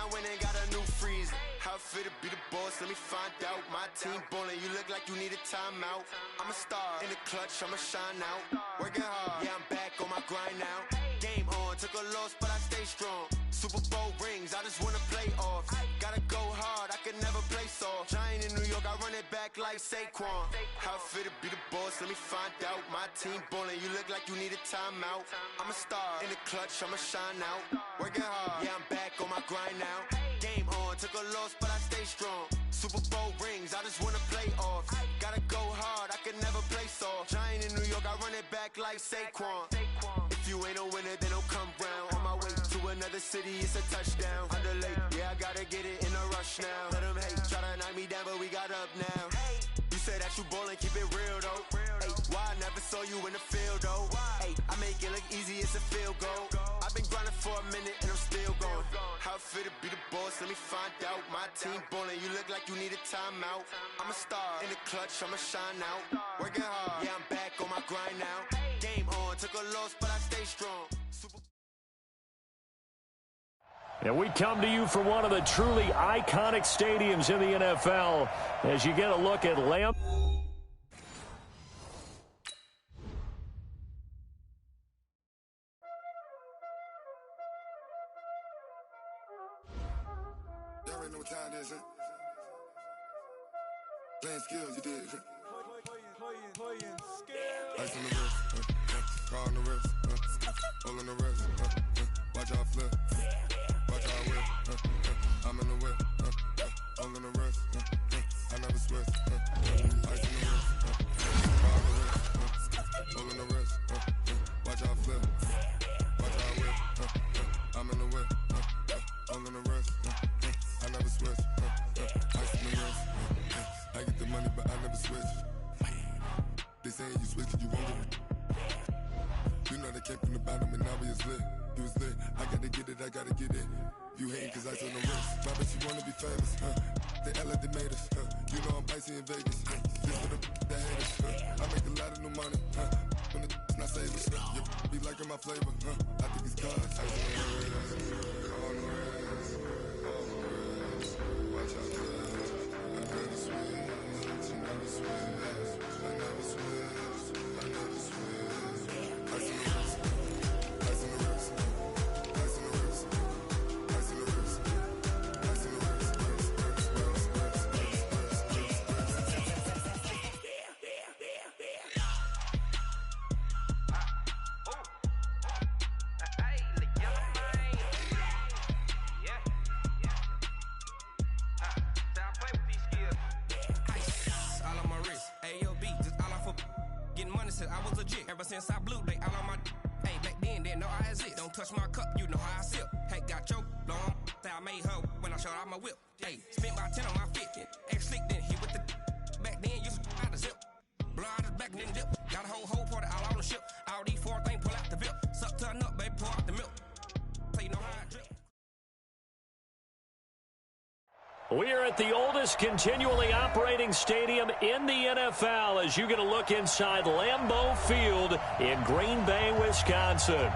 I went and got a new freeze. How it feel to be the boss, let me find out. My team ballin', you look like you need a timeout. I'm a star, in the clutch, I'ma shine out. Working hard, yeah, I'm back on my grind now. Game on, took a loss, but I stay strong. Super Bowl rings, I just wanna play off. Gotta go hard, I can never play soft. Giant in New York, I run it back like Saquon. How it feel to be the boss, let me find out. My team ballin', you look like you need a timeout. I'm a star, in the clutch, I'ma shine out. Working hard, yeah, I'm back on my grind now. Game on, took a loss, but I stay strong. Super Bowl rings, I just wanna play off. Gotta go hard, I can never play soft. Giant in New York, I run it back like Saquon. If you ain't a winner, then don't come round. On my way to another city, it's a touchdown. Underlay, yeah, I gotta get it in a rush now. Let them hate, try to knock me down, but we got up now. You say that you ballin', keep it real though. Hey, why I never saw you in the field though? Hey, I make it look easy, it's a field goal. I've been grinding for a minute and I'm still going. How it feel to be the boss, let me find out. My team ballin', you look like you need a timeout. I'm a star, in the clutch, I'ma shine out. Working hard, yeah, I'm back on my grind now. Game on, took a loss, but I stay strong. And we come to you from one of the truly iconic stadiums in the NFL as you get a look at Lamb. Y'all already know what time it is, huh? Playing skills, you did. Playing skills. Ice on the wrist, car on the wrist, all on the wrist, watch out flip, watch out whip, I'm in the whip, all on the wrist, I never switch, ice on the wrist, car on the wrist, all on the wrist, watch out flip, watch out whip, I'm in the whip, all on the wrist, I never switch, ice on the wrist, I get the money but I never switch. They saying you switch and you won't get it. You know they came from the bottom and now we is lit. You was lit, I gotta get it, I gotta get it. You hating cause ice on the wrist. My bitch, you wanna be famous, They act like they made us, You know I'm icy in Vegas, This for the haters, I make a lot of new money, When the not savers, You be liking my flavor, I think it's cause ice on the wrist, on the wrist, on the wrist. Watch out, I never switch, I never switch. I never switch, I never switch. Ice on the wrist, ice on the wrist, ice on the wrist, ice on the wrist, ice on the wrist, I was legit. Ever since I blew, they all on my hey, back then, didn't know I exist. Don't touch my cup, you know how I sip. Hey, got choked, long. Say I made her when I showed out my whip. Hey, spent about 10 on my 50. Ex-slick, then hit with the back then, used to out the zip. Blow out his back, then dip. Got a whole party all on the ship. All these four things, pull out the VIP. Suck to a nut, baby, pour out the milk. So you know how I drip. We are at the oldest continually operating stadium in the NFL as you get a look inside Lambeau Field in Green Bay, Wisconsin.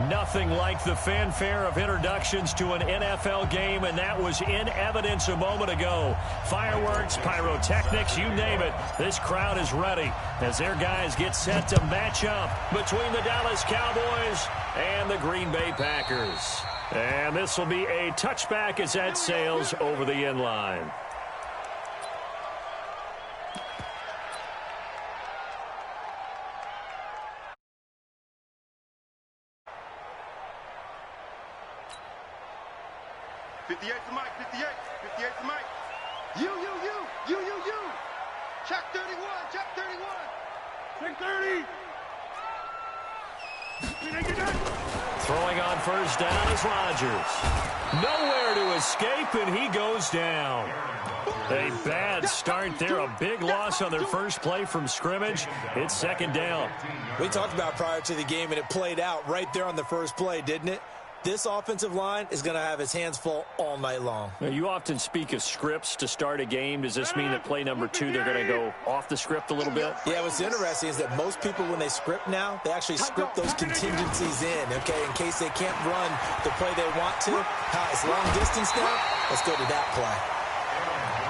Nothing like the fanfare of introductions to an NFL game, and that was in evidence a moment ago. Fireworks, pyrotechnics, you name it. This crowd is ready as their guys get set to match up between the Dallas Cowboys and the Green Bay Packers. And this will be a touchback as that sails over the end line. Check 31, check 31. Check 30. Throwing on first down is Rodgers. Nowhere to escape, and he goes down. A bad start there. A big loss on their first play from scrimmage. It's second down. We talked about prior to the game, and it played out right there on the first play, didn't it? This offensive line is going to have his hands full all night long. Now, you often speak of scripts to start a game. Does this mean that play number 2, they're going to go off the script a little bit? Yeah, what's interesting is that most people, when they script now, they actually script those contingencies in, okay, in case they can't run the play they want to. It's long distance now. Let's go to that play.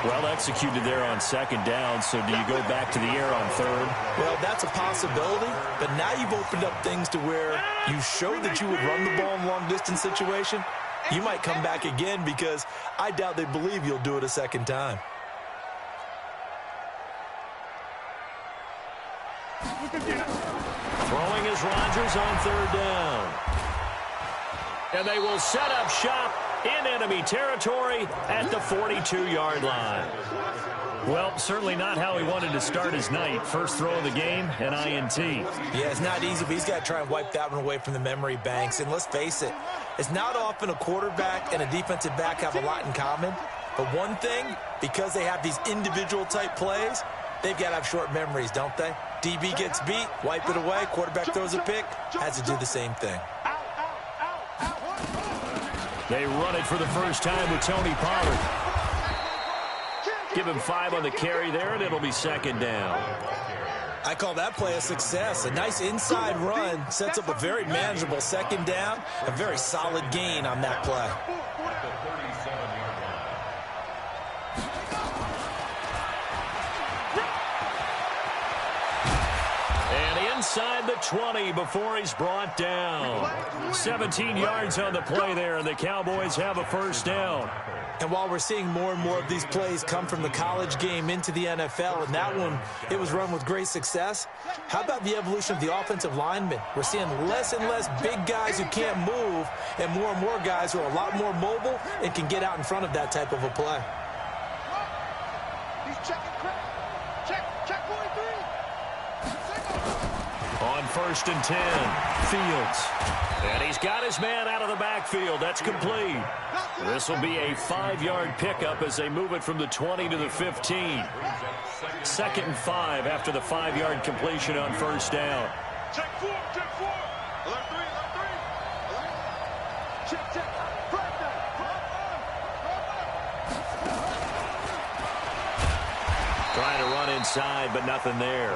Well executed there on 2nd down, so do you go back to the air on 3rd? Well, that's a possibility, but now you've opened up things to where you showed that you would run the ball in long-distance situation. You might come back again because I doubt they believe you'll do it a second time. Throwing is Rodgers on 3rd down. And they will set up shop in enemy territory at the 42-yard line. Well, certainly not how he wanted to start his night. First throw of the game, an INT. Yeah, it's not easy, but he's got to try and wipe that one away from the memory banks. And let's face it, it's not often a quarterback and a defensive back have a lot in common. But one thing, because they have these individual-type plays, they've got to have short memories, don't they? DB gets beat, wipe it away, quarterback throws a pick, has to do the same thing. They run it for the first time with Tony Pollard. Give him 5 on the carry there, and it'll be 2nd down. I call that play a success. A nice inside run sets up a very manageable 2nd down, a very solid gain on that play. Inside the 20 before he's brought down. 17 yards on the play there, and the Cowboys have a first down. And while we're seeing more and more of these plays come from the college game into the NFL, and that one, it was run with great success, how about the evolution of the offensive linemen? We're seeing less and less big guys who can't move, and more guys who are a lot more mobile and can get out in front of that type of a play. He's checking credit. Check 43. On 1st and 10, Fields. And he's got his man out of the backfield. That's complete. This will be a 5-yard pickup as they move it from the 20 to the 15. 2nd and 5 after the 5-yard completion on 1st down. Check 4. Alert 3. Check. Flag down. Trying to run inside, but nothing there.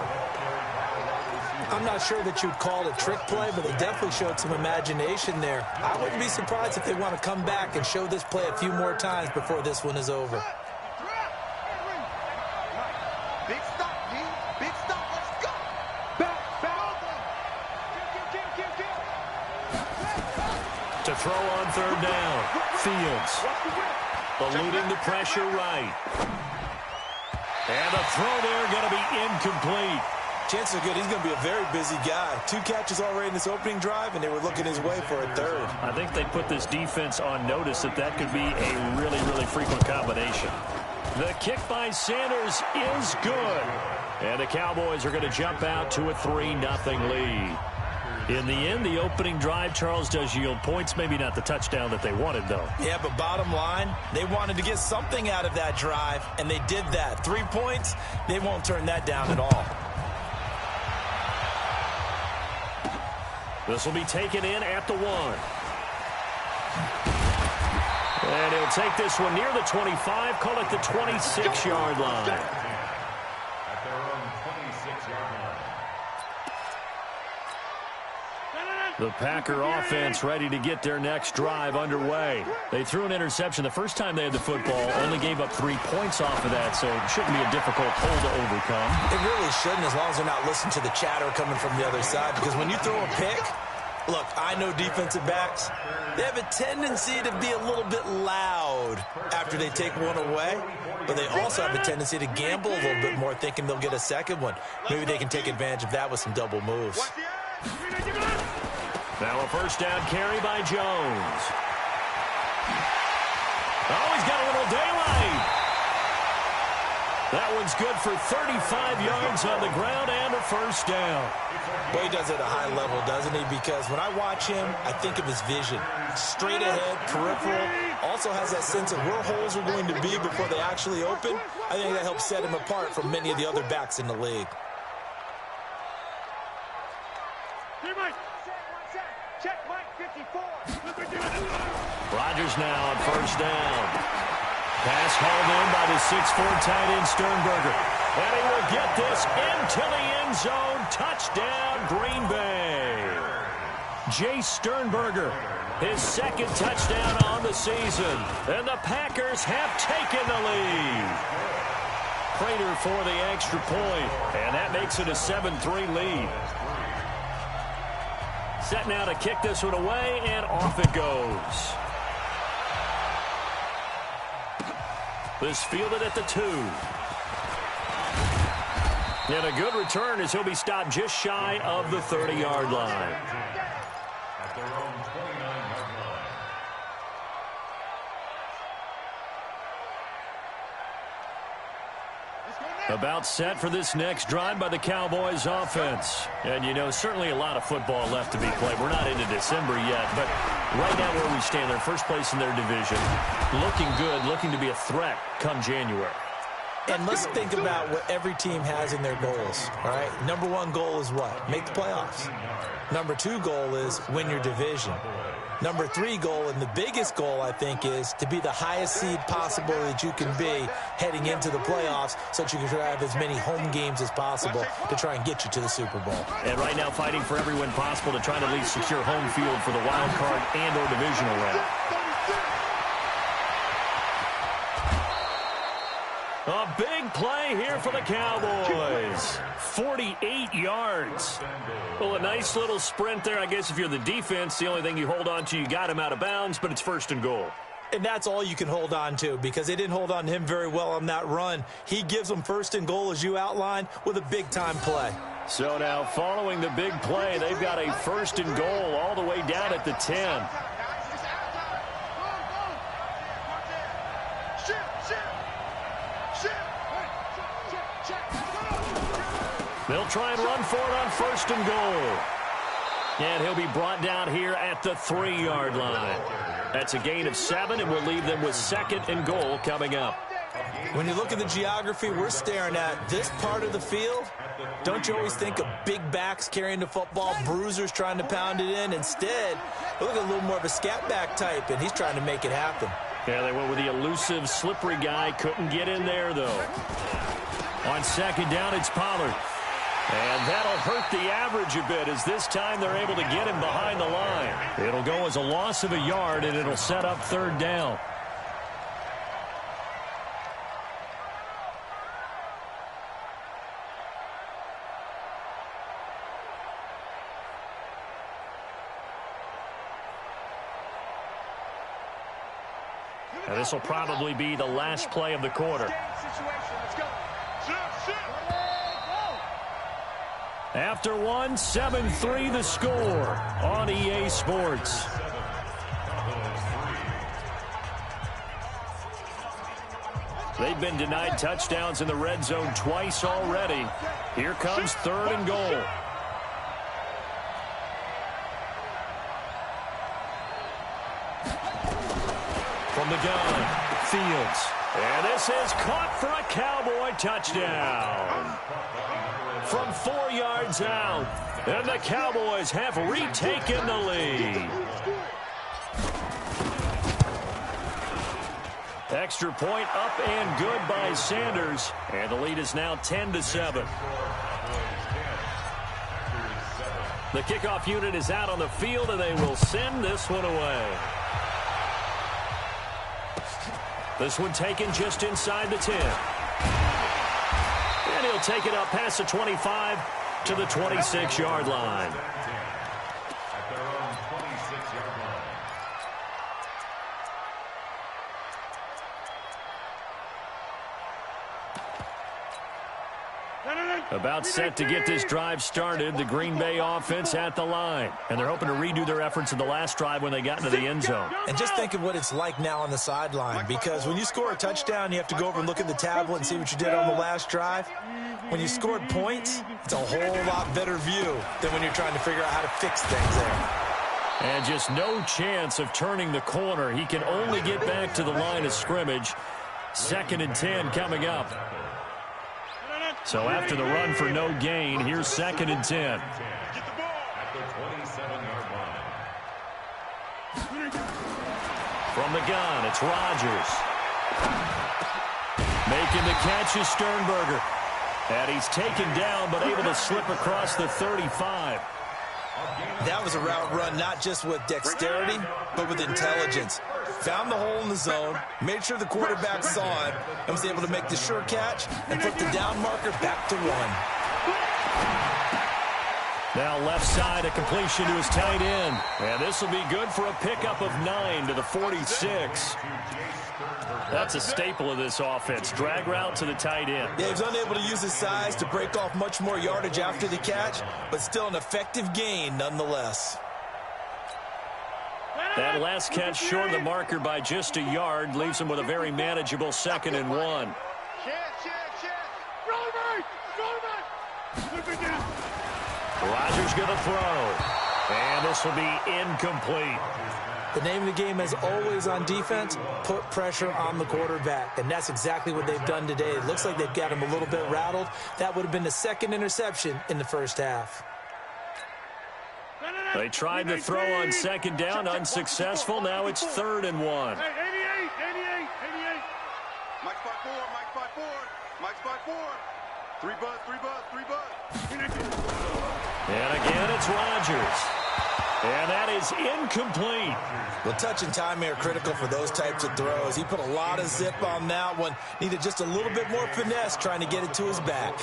I'm not sure that you'd call it a trick play, but they definitely showed some imagination there. I wouldn't be surprised if they want to come back and show this play a few more times before this one is over. Big stop, G. Big stop. Let's go. Back. To throw on 3rd down, Fields. Eluding the pressure right. And the throw there going to be incomplete. Chances are good he's going to be a very busy guy. 2 catches already in this opening drive, and they were looking his way for a 3rd. I think they put this defense on notice that could be a really frequent combination. The kick by Sanders is good. And the Cowboys are going to jump out to a 3-0 lead. In the end, the opening drive, Charles, does yield points. Maybe not the touchdown that they wanted, though. Yeah, but bottom line, they wanted to get something out of that drive, and they did that. 3 points, they won't turn that down at all. This will be taken in at the 1. And he'll take this one near the 25, call it the 26-yard line. At their own 26-yard line. The Packer offense ready to get their next drive underway. They threw an interception the first time they had the football, only gave up 3 points off of that, so it shouldn't be a difficult hole to overcome. It really shouldn't, as long as they're not listening to the chatter coming from the other side, because when you throw a pick, look, I know defensive backs, they have a tendency to be a little bit loud after they take one away, but they also have a tendency to gamble a little bit more, thinking they'll get a second one. Maybe they can take advantage of that with some double moves. Now a first down carry by Jones. Oh, he's got a little daylight. That one's good for 35 yards on the ground and a first down. Well, he does it at a high level, doesn't he? Because when I watch him, I think of his vision. Straight ahead, peripheral. Also has that sense of where holes are going to be before they actually open. I think that helps set him apart from many of the other backs in the league. Check Mike 54. Rodgers now on first down. Pass hauled in by the 6'4" tight end Sternberger. And he will get this into the end zone. Touchdown, Green Bay. Jace Sternberger, his second touchdown on the season. And the Packers have taken the lead. Prater for the extra point. And that makes it a 7-3 lead. Set now to kick this one away, and off it goes. This fielded at the 2. And a good return as he'll be stopped just shy of the 30-yard line. At their own 29-yard line. About set for this next drive by the Cowboys offense. And, you know, certainly a lot of football left to be played. We're not into December yet, but right now where we stand, they're first place in their division. Looking good, looking to be a threat come January. And let's think about what every team has in their goals, all right? Number 1 goal is what? Make the playoffs. Number 2 goal is win your division. Number 3 goal, and the biggest goal, I think, is to be the highest seed possible that you can be heading into the playoffs so that you can have as many home games as possible to try and get you to the Super Bowl. And right now fighting for every win possible to try to at least secure home field for the wild card and or divisional round. A big play here for the Cowboys. 48 yards. Well, a nice little sprint there. I guess if you're the defense, the only thing you hold on to, you got him out of bounds, but it's first and goal. And that's all you can hold on to because they didn't hold on to him very well on that run. He gives them first and goal, as you outlined, with a big-time play. So now following the big play, they've got a first and goal all the way down at the 10. They'll try and run for it on first and goal. And he'll be brought down here at the 3-yard line. That's a gain of 7, and we'll leave them with second and goal coming up. When you look at the geography we're staring at, this part of the field, don't you always think of big backs carrying the football, bruisers trying to pound it in? Instead, look at a little more of a scat back type, and he's trying to make it happen. Yeah, they went with the elusive, slippery guy. Couldn't get in there, though. On second down, it's Pollard. And that'll hurt the average a bit as this time they're able to get him behind the line. It'll go as a loss of a yard, and it'll set up third down. And this will probably be the last play of the quarter. After one, 7-3 the score on EA Sports. They've been denied touchdowns in the red zone twice already. Here comes third and goal. From the gun, Fields. And this is caught for a Cowboy touchdown. From 4 yards out, and the Cowboys have retaken the lead. Extra point up and good by Sanders, and the lead is now 10-7. The kickoff unit is out on the field, and they will send this one away. This one taken just inside the 10. And he'll take it up past the 25 to the 26-yard line. At their own 26-yard line. About set to get this drive started, the Green Bay offense at the line. And they're hoping to redo their efforts in the last drive when they got into the end zone. And just think of what it's like now on the sideline, because when you score a touchdown, you have to go over and look at the tablet and see what you did on the last drive. When you scored points, it's a whole lot better view than when you're trying to figure out how to fix things there. And just no chance of turning the corner. He can only get back to the line of scrimmage. 2nd and 10 coming up. So after the run for no gain, here's 2nd and 10. At the 27-yard line. From the gun, it's Rodgers. Making the catch is Sternberger. And he's taken down, but able to slip across the 35. That was a route run not just with dexterity, but with intelligence. Found the hole in the zone, made sure the quarterback saw him, and was able to make the sure catch and put the down marker back to 1. Now left side, a completion to his tight end. And this will be good for a pickup of 9 to the 46. That's a staple of this offense. Drag route to the tight end. Yeah, he was unable to use his size to break off much more yardage after the catch, but still an effective gain nonetheless. That last catch short of the marker by just a yard leaves him with a very manageable 2nd and 1. Rodgers going to throw. And this will be incomplete. The name of the game, as always on defense, put pressure on the quarterback. And that's exactly what they've done today. It looks like they've got him a little bit rattled. That would have been the 2nd interception in the first half. They tried to throw on 2nd down, unsuccessful. Now it's 3rd and 1. Hey, 88. Mike 5-4, Mike 5-4, Mike 5-4. 3 buzz. And again, it's Rodgers. And that is incomplete. Well, touch and timing are critical for those types of throws. He put a lot of zip on that one. Needed just a little bit more finesse trying to get it to his back.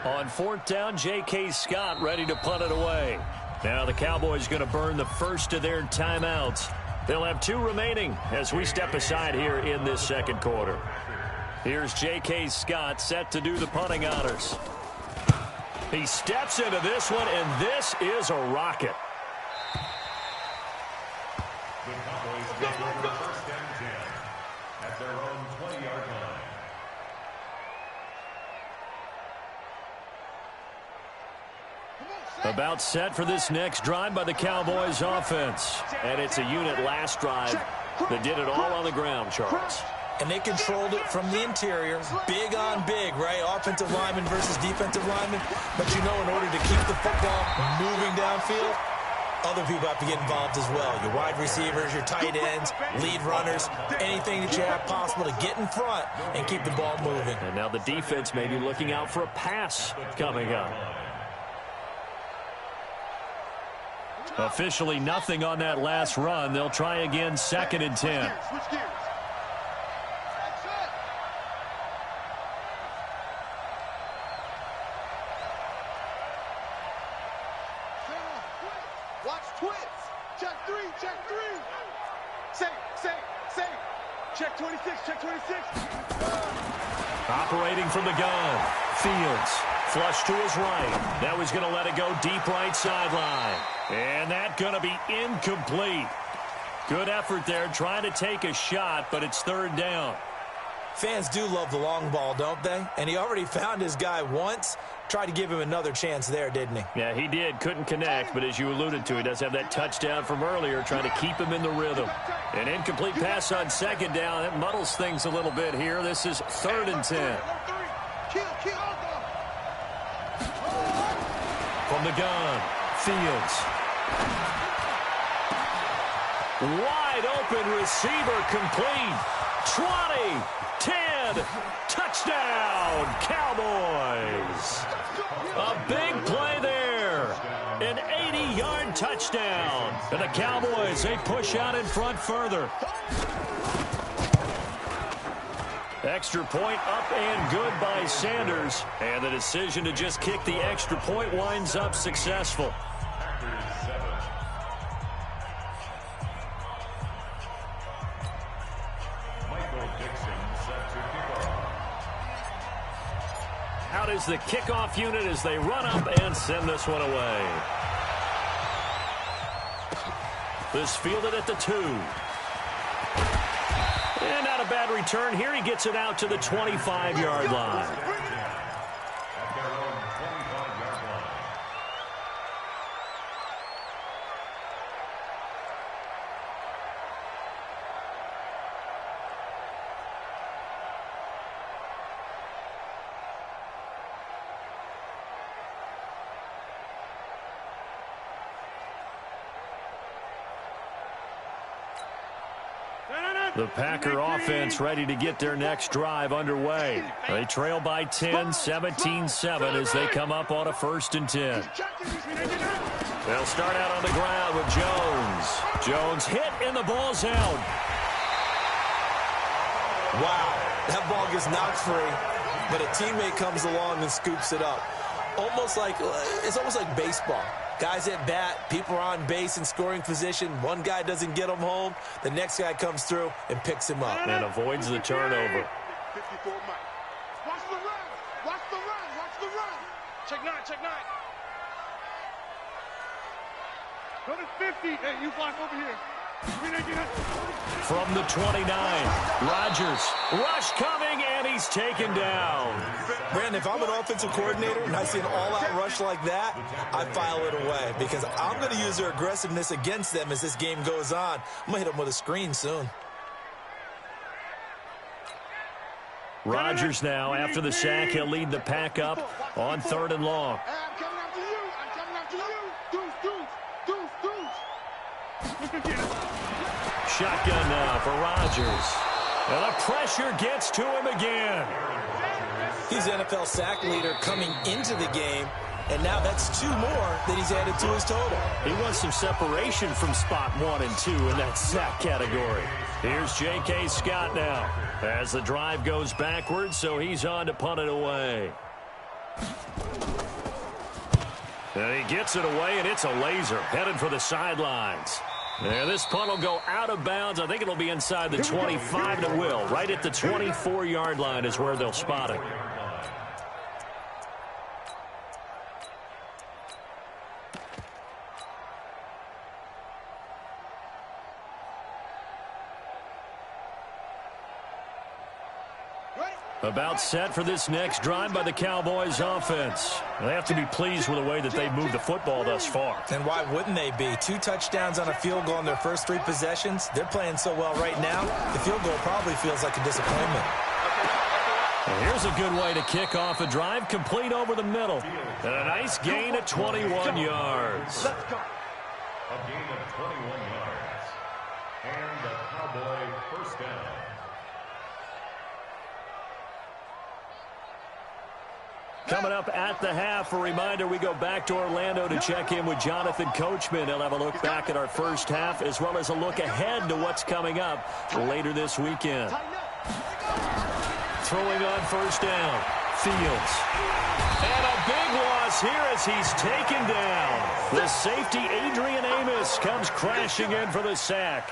On 4th down, J.K. Scott ready to punt it away. Now the Cowboys going to burn the first of their timeouts. They'll have 2 remaining as we step aside here in this 2nd quarter. Here's J.K. Scott set to do the punting honors. He steps into this one, and this is a rocket. The Cowboys take over 1st and 10 at their own 20-yard line. About set for this next drive by the Cowboys offense. And it's a unit last drive that did it all on the ground, Charles. And they controlled it from the interior. Big on big, right? Offensive lineman versus defensive lineman. But you know, in order to keep the football moving downfield, other people have to get involved as well. Your wide receivers, your tight ends, lead runners, anything that you have possible to get in front and keep the ball moving. And now the defense may be looking out for a pass coming up. Officially nothing on that last run. They'll try again 2nd and 10. Switch gears. Watch twins. Check 3. Safe. Check 26. Operating from the gun. Fields. Flush to his right. Now he's going to let it go deep right sideline. And that's going to be incomplete. Good effort there trying to take a shot, but it's 3rd down. Fans do love the long ball, don't they? And he already found his guy once. Tried to give him another chance there, didn't he? Yeah, he did. Couldn't connect, but as you alluded to, he does have that touchdown from earlier, trying to keep him in the rhythm. An incomplete pass on 2nd down. That muddles things a little bit here. This is 3rd and 10. From the gun, Fields. Wide open receiver complete. 20, 10, touchdown, Cowboys. A big play there. An 80-yard touchdown. And the Cowboys, they push out in front further. Extra point up and good by Sanders. And the decision to just kick the extra point winds up successful. Out is the kickoff unit as they run up and send this one away. This fielded at the 2. And not a bad return here. He gets it out to the 25-yard line. The Packer offense ready to get their next drive underway. They trail by 10, 17-7 as they come up on a 1st and 10. They'll start out on the ground with Jones. Jones hit and the ball's out. Wow, that ball gets knocked free, but a teammate comes along and scoops it up. It's almost like baseball. Guys at bat, people are on base in scoring position. One guy doesn't get him home. The next guy comes through and picks him up. And avoids the turnover. 54 Mike. Watch the run. Watch the run. Watch the run. Check 9. Check 9. Go to 50. Hey, you block over here. From the 29, Rodgers. Rush coming, and he's taken down. Brandon, if I'm an offensive coordinator and I see an all-out rush like that, I file it away because I'm going to use their aggressiveness against them as this game goes on. I'm going to hit them with a screen soon. Rodgers now, after the sack, he'll lead the pack up on 3rd and long. I'm coming after you. I'm coming after you. Deuce. Shotgun now for Rodgers. And the pressure gets to him again. He's NFL sack leader coming into the game, and now that's 2 more that he's added to his total. He wants some separation from spot 1 and 2 in that sack category. Here's J.K. Scott now as the drive goes backwards, so he's on to punt it away. And he gets it away, and it's a laser headed for the sidelines. And this punt will go out of bounds. I think it'll be inside the 25, and it will. Right at the 24-yard line is where they'll spot it. About set for this next drive by the Cowboys offense. They have to be pleased with the way that they've moved the football thus far. And why wouldn't they be? 2 touchdowns on a field goal in their first 3 possessions. They're playing so well right now, the field goal probably feels like a disappointment. And here's a good way to kick off a drive, complete over the middle. And a nice gain at 21 yards. A gain of 21 yards. And the Cowboy 1st down. Coming up at the half, a reminder, we go back to Orlando to check in with Jonathan Coachman. He'll have a look back at our first half as well as a look ahead to what's coming up later this weekend. Throwing on 1st down, Fields. And a big loss here as he's taken down. The safety, Adrian Amos, comes crashing in for the sack.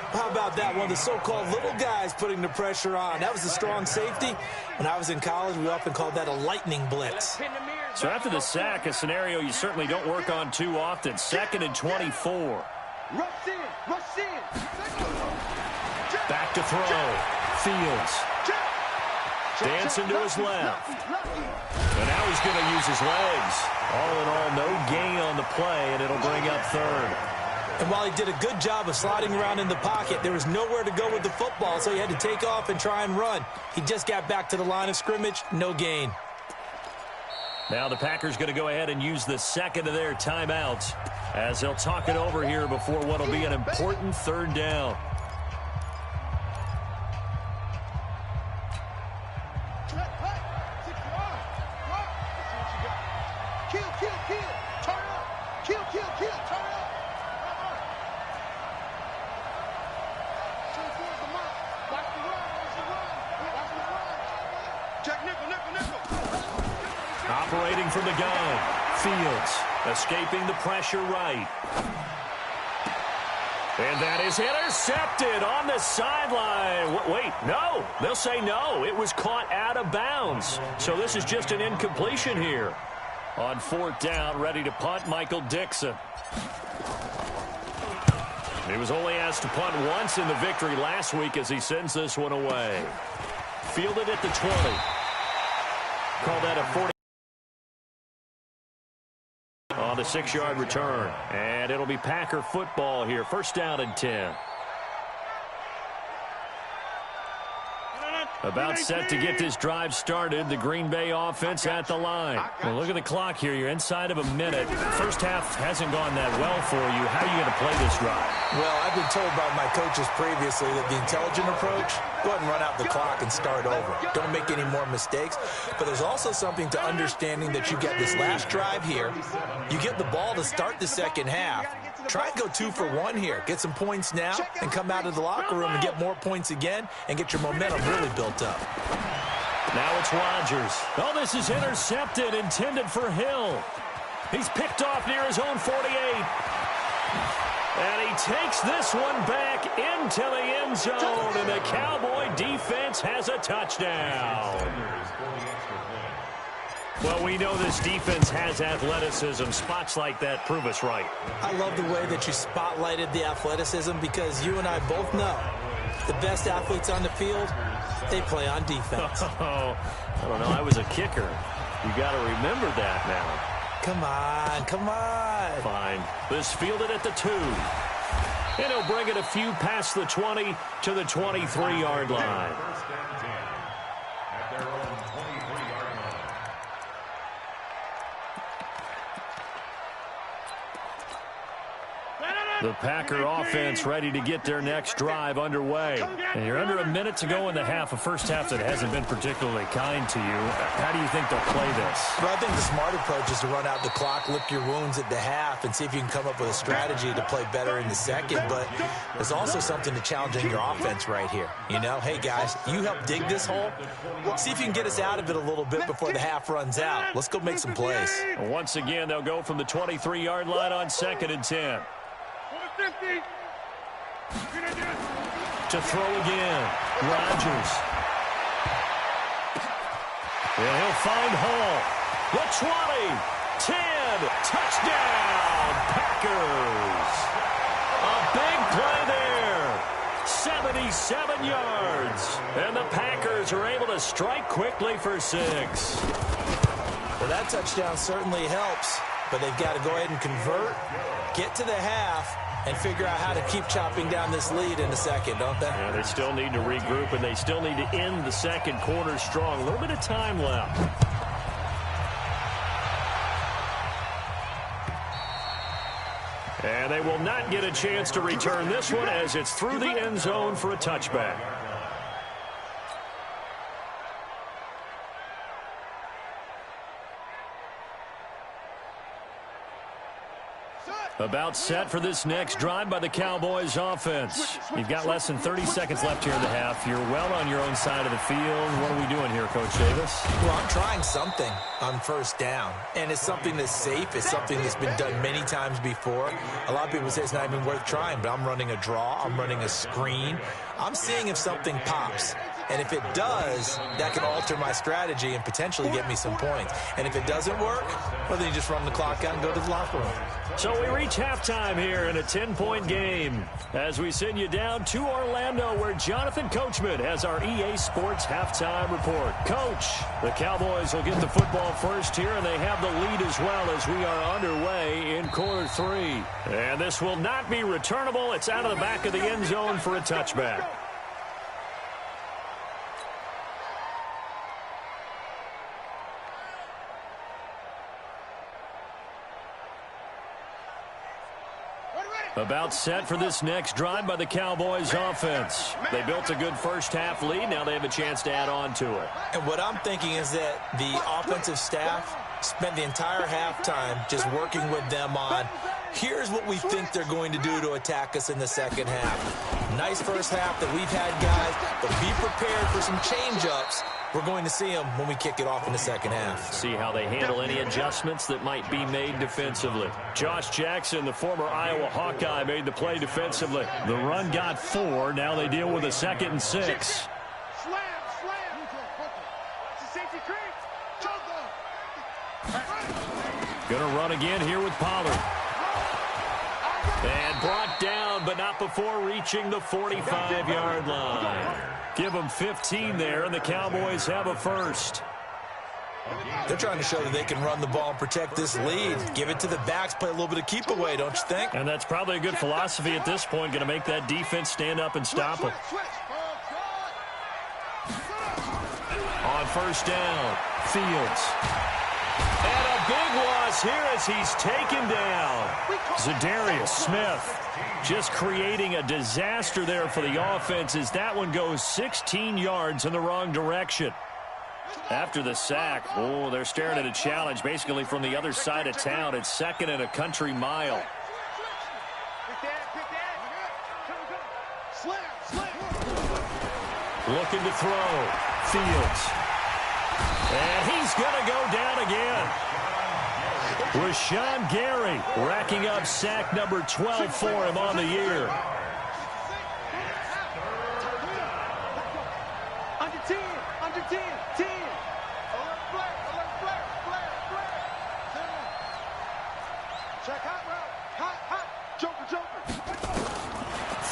How about that? One of the so-called little guys putting the pressure on. That was a strong safety. When I was in college, we often called that a lightning blitz. So after the sack, a scenario you certainly don't work on too often. 2nd and 24. Back to throw. Fields. Dancing to his left. And now he's going to use his legs. All in all, no gain on the play, and it'll bring up 3rd. And while he did a good job of sliding around in the pocket, there was nowhere to go with the football, so he had to take off and try and run. He just got back to the line of scrimmage, no gain. Now the Packers going to go ahead and use the 2nd of their timeouts as they'll talk it over here before what will be an important 3rd down. Operating from the gun, Fields escaping the pressure right. And that is intercepted on the sideline. Wait, no. They'll say no. It was caught out of bounds. So this is just an incompletion here. On 4th down, ready to punt, Michael Dixon. He was only asked to punt once in the victory last week as he sends this one away. Fielded at the 20. Call that a 40. On the 6-yard return. And it'll be Packer football here. 1st down and 10. About set to get this drive started. The Green Bay offense at the line. Well, look at the clock here. You're inside of a minute. First half hasn't gone that well for you. How are you going to play this drive? Well, I've been told by my coaches previously that the intelligent approach, go ahead and run out the clock and start over. Don't make any more mistakes. But there's also something to understanding that you get this last drive here. You get the ball to start the second half. Try and go 2 for 1 here. Get some points now and come out of the locker room and get more points again and get your momentum really built up. Now it's Rodgers. Oh, this is intercepted, intended for Hill. He's picked off near his own 48. And he takes this one back into the end zone, and the Cowboy defense has a touchdown. Well, we know this defense has athleticism. Spots like that prove us right. I love the way that you spotlighted the athleticism because you and I both know the best athletes on the field, they play on defense. Oh, I don't know. I was a kicker. You got to remember that now. Come on, come on. Fine. This fielded at the 2. And he'll bring it a few past the 20 to the 23-yard line. The Packer offense ready to get their next drive underway. And you're under a minute to go in the half, a first half that hasn't been particularly kind to you. How do you think they'll play this? Well, I think the smart approach is to run out the clock, lick your wounds at the half, and see if you can come up with a strategy to play better in the second. But there's also something to challenging your offense right here. You know, hey, guys, you help dig this hole. See if you can get us out of it a little bit before the half runs out. Let's go make some plays. Once again, they'll go from the 23-yard line on 2nd and 10. To throw again, Rodgers. And he'll find Hall. The 20, 10, touchdown, Packers. A big play there, 77 yards. And the Packers are able to strike quickly for 6. Well, that touchdown certainly helps, but they've got to go ahead and convert, get to the half, and figure out how to keep chopping down this lead in the second, don't they? Yeah, they still need to regroup, and they still need to end the second quarter strong. A little bit of time left. And they will not get a chance to return this one as it's through the end zone for a touchback. About set for this next drive by the Cowboys offense. You've got less than 30 seconds left here in the half. You're well on your own side of the field. What are we doing here, Coach Davis? Well, I'm trying something on first down, and it's something that's safe. It's something that's been done many times before. A lot of people say it's not even worth trying, but I'm running a draw. I'm running a screen. I'm seeing if something pops. And if it does, that can alter my strategy and potentially get me some points. And if it doesn't work, well, then you just run the clock out and go to the locker room. So we reach halftime here in a 10-point game as we send you down to Orlando where Jonathan Coachman has our EA Sports halftime report. Coach, the Cowboys will get the football first here, and they have the lead as well as we are underway in quarter 3. And this will not be returnable. It's out of the back of the end zone for a touchback. About set for this next drive by the Cowboys offense. They built a good first half lead. Now they have a chance to add on to it. And what I'm thinking is that the offensive staff spent the entire halftime just working with them on, here's what we think they're going to do to attack us in the second half. Nice first half that we've had, guys, but be prepared for some change-ups. We're going to see them when we kick it off in the second half. See how they handle any adjustments that might be made defensively. Josh Jackson, the former Iowa Hawkeye, made the play defensively. The run got 4. Now they deal with a 2nd and 6. Gonna run again here with Pollard. And brought down, but not before reaching the 45-yard line. Give them 15 there, and the Cowboys have a first. They're trying to show that they can run the ball and protect this lead. Give it to the backs, play a little bit of keep away, don't you think? And that's probably a good philosophy at this point, going to make that defense stand up and stop them. On first down, Fields. And a big loss here as he's taken down. Zadarius Smith just creating a disaster there for the offense as that one goes 16 yards in the wrong direction. After the sack, they're staring at a challenge basically from the other side of town. It's 2nd and a country mile. Looking to throw. Fields. And he's going to go down again. Rashawn Gary racking up sack number 12 for him on the year. Under 10, under 10, 10. Alert flare. Check hot route. Hot. Joker.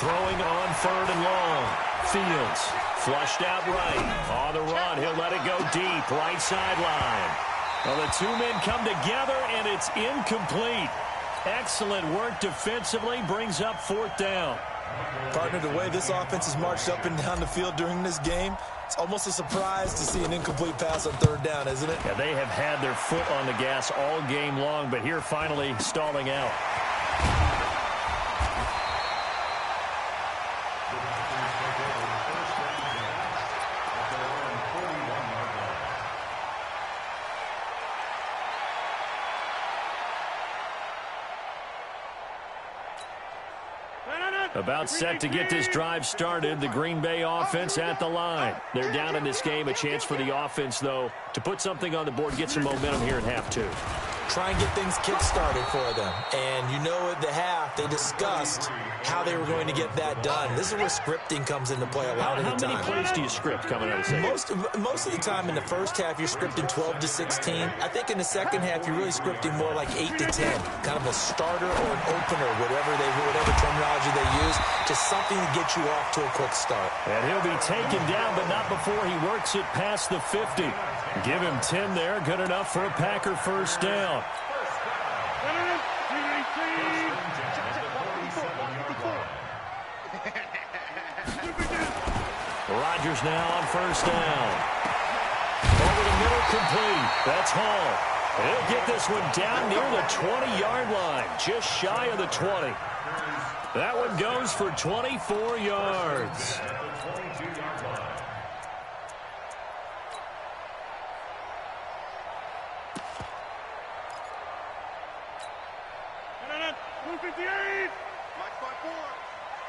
Throwing on 3rd and long. Fields flushed out right. On the run, he'll let it go deep. Right sideline. Well, the two men come together, and it's incomplete. Excellent work defensively. Brings up 4th down. Partner, the way this offense has marched up and down the field during this game, it's almost a surprise to see an incomplete pass on 3rd down, isn't it? Yeah, they have had their foot on the gas all game long, but here finally stalling out. About set to get this drive started, the Green Bay offense at the line. They're down in this game. A chance for the offense, though, to put something on the board, get some momentum here in half 2. Try and get things kick-started for them. And you know at the half, they discussed how they were going to get that done. This is where scripting comes into play a lot of the time. How many plays do you script coming out of the second? Most of the time in the first half, you're scripting 12 to 16. I think in the second half, you're really scripting more like 8 to 10. Kind of a starter or an opener, whatever terminology they use. Just something to get you off to a quick start. And he'll be taken down, but not before he works it past the 50. Give him 10 there. Good enough for a Packer first down. Rodgers now on first down. Over the middle, complete. That's Hall. He'll get this one down near the 20-yard line, just shy of the 20. That one goes for 24 yards.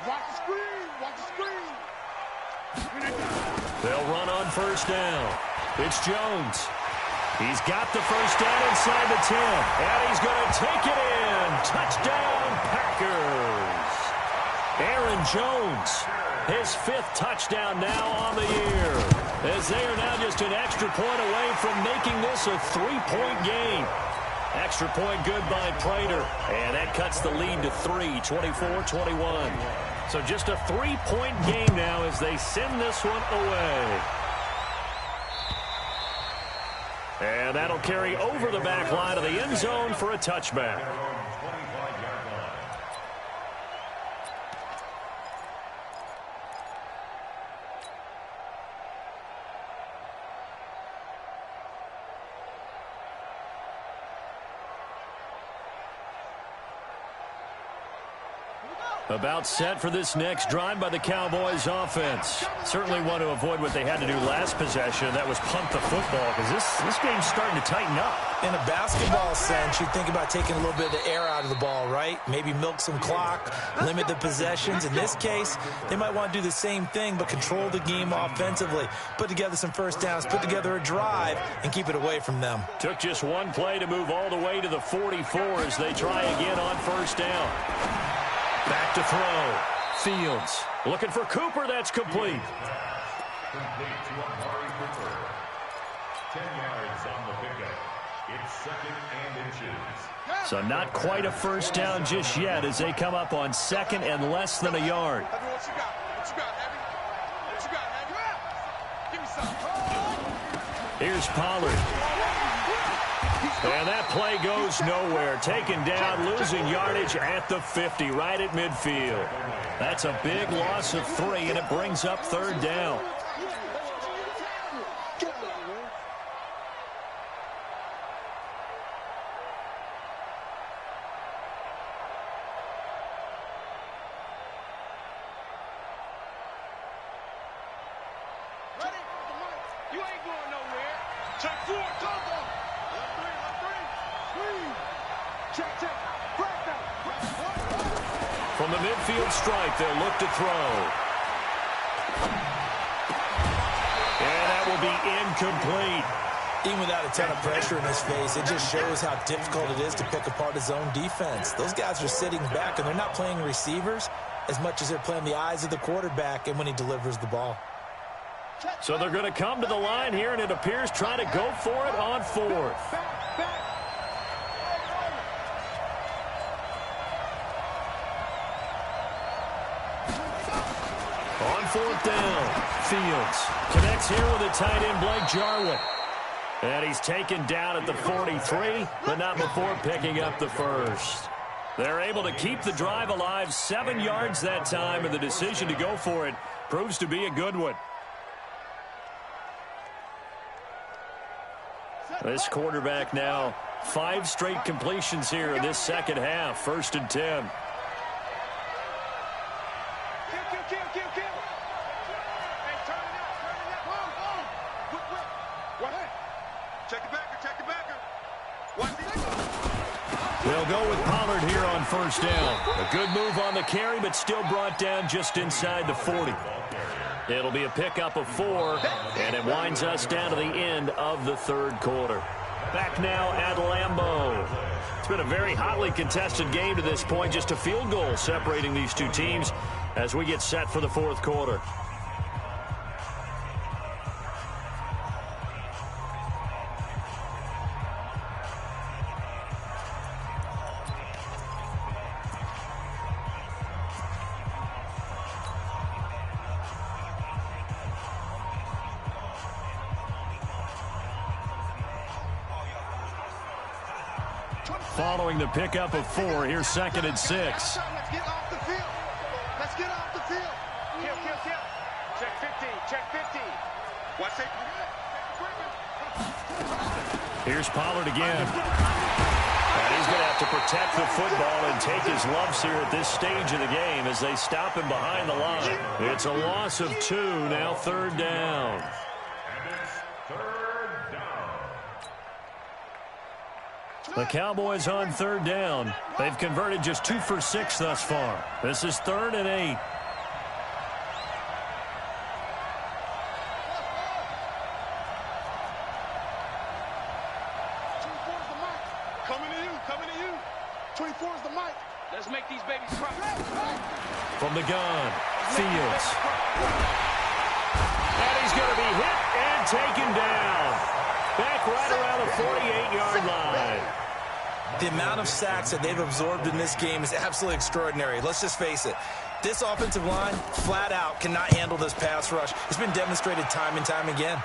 Watch the screen. They'll run on first down. It's Jones. He's got the first down inside the 10. And he's going to take it in. Touchdown, Packers. Aaron Jones, his 5th touchdown now on the year. As they are now just an extra point away from making this a 3-point game. Extra point good by Prater. And that cuts the lead to 3, 24-21. So just a 3-point game now as they send this one away. And that'll carry over the back line of the end zone for a touchback. About set for this next drive by the Cowboys offense. Certainly want to avoid what they had to do last possession. That was punt the football because this game's starting to tighten up. In a basketball sense, you think about taking a little bit of the air out of the ball, right? Maybe milk some clock, limit the possessions. In this case, they might want to do the same thing but control the game offensively. Put together some first downs, put together a drive, and keep it away from them. Took just one play to move all the way to the 44 as they try again on first down. Back to throw. Fields looking for Cooper. That's complete. Complete to Amari Cooper. 10 yards on the pickup. It's 2nd and inches. So not quite a first down just yet as they come up on 2nd and less than a yard. What you got, Abby? Give me some. Here's Pollard. And that play goes nowhere. Taken down, losing yardage at the 50, right at midfield. That's a big loss of 3, and it brings up 3rd down. You ain't going nowhere. Check 4, come on. Left 3. Squeeze. Check. Break that. From the midfield stripe, they'll look to throw. And that will be incomplete. Even without a ton of pressure in his face, it just shows how difficult it is to pick apart his own defense. Those guys are sitting back, and they're not playing receivers as much as they're playing the eyes of the quarterback and when he delivers the ball. So they're going to come to the line here, and it appears trying to go for it on fourth. On fourth down, Fields connects here with a tight end, Blake Jarwin. And he's taken down at the 43, but not before picking up the first. They're able to keep the drive alive, 7 yards that time, and the decision to go for it proves to be a good one. This quarterback now 5 straight completions here in this second half, 1st and 10. They'll go with Pollard here on 1st down. A good move on the carry, but still brought down just inside the 40. It'll be a pickup of 4, and it winds us down to the end of the 3rd quarter. Back now at Lambeau. It's been a very hotly contested game to this point, just a field goal separating these two teams as we get set for the 4th quarter. Following the pickup of 4, here's 2nd and 6. Let's get off the field. Let's get off the field. Kill. Check 15. Check 15. Watch it. Here's Pollard again. And he's going to have to protect the football and take his lumps here at this stage of the game as they stop him behind the line. It's a loss of 2, now 3rd down. The Cowboys on 3rd down. They've converted just 2 for 6 thus far. This is 3rd and 8. Coming to you. 24 is the mic. Let's make these babies cry. From the gun, Fields. And he's going to be hit and taken down. Back right around the 48-yard line. The amount of sacks that they've absorbed in this game is absolutely extraordinary. Let's just face it. This offensive line, flat out, cannot handle this pass rush. It's been demonstrated time and time again.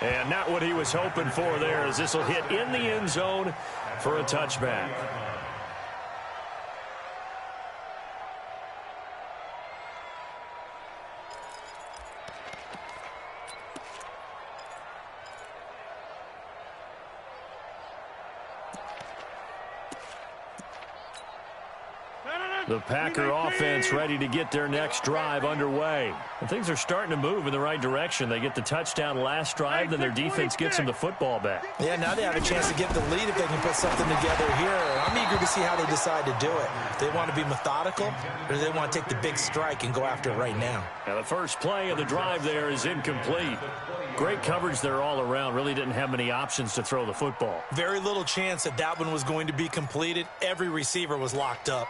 And not what he was hoping for there, as this will hit in the end zone for a touchback. The Packer offense ready to get their next drive underway. And things are starting to move in the right direction. They get the touchdown last drive, then their defense gets them the football back. Yeah, now they have a chance to get the lead if they can put something together here. I'm eager to see how they decide to do it. Do they want to be methodical, or do they want to take the big strike and go after it right now? Now the first play of the drive there is incomplete. Great coverage there all around. Really didn't have many options to throw the football. Very little chance that that one was going to be completed. Every receiver was locked up.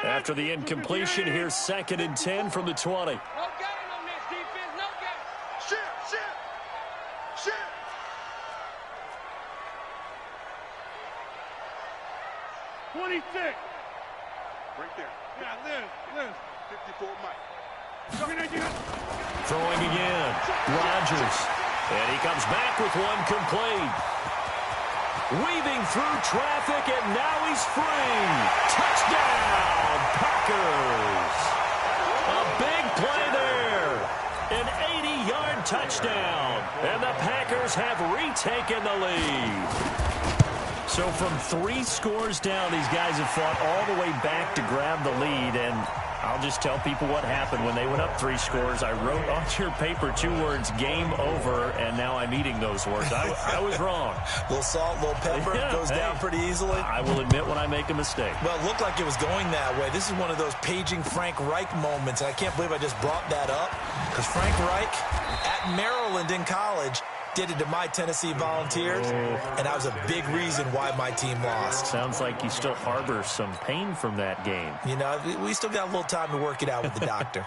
After the incompletion, here's 2nd and 10 from the 20. No game on this defense, no game. Shit. 26. Right there. Yeah, Liz. 54 Mike. Throwing again. Rodgers. And he comes back with one complete. Weaving through traffic, and now he's free. Touchdown, Packers. A big play there. An 80-yard touchdown. And the Packers have retaken the lead. So from 3 scores down, these guys have fought all the way back to grab the lead, and I'll just tell people what happened when they went up 3 scores. I wrote on your paper 2 words, game over, and now I'm eating those words. I was wrong. A little salt, a little pepper, goes down pretty easily. I will admit when I make a mistake. Well, it looked like it was going that way. This is one of those paging Frank Reich moments, and I can't believe I just brought that up, because Frank Reich at Maryland in college did it to my Tennessee Volunteers, and that was a big reason why my team lost. Sounds like you still harbor some pain from that game. You know, we still got a little time to work it out with the doctor.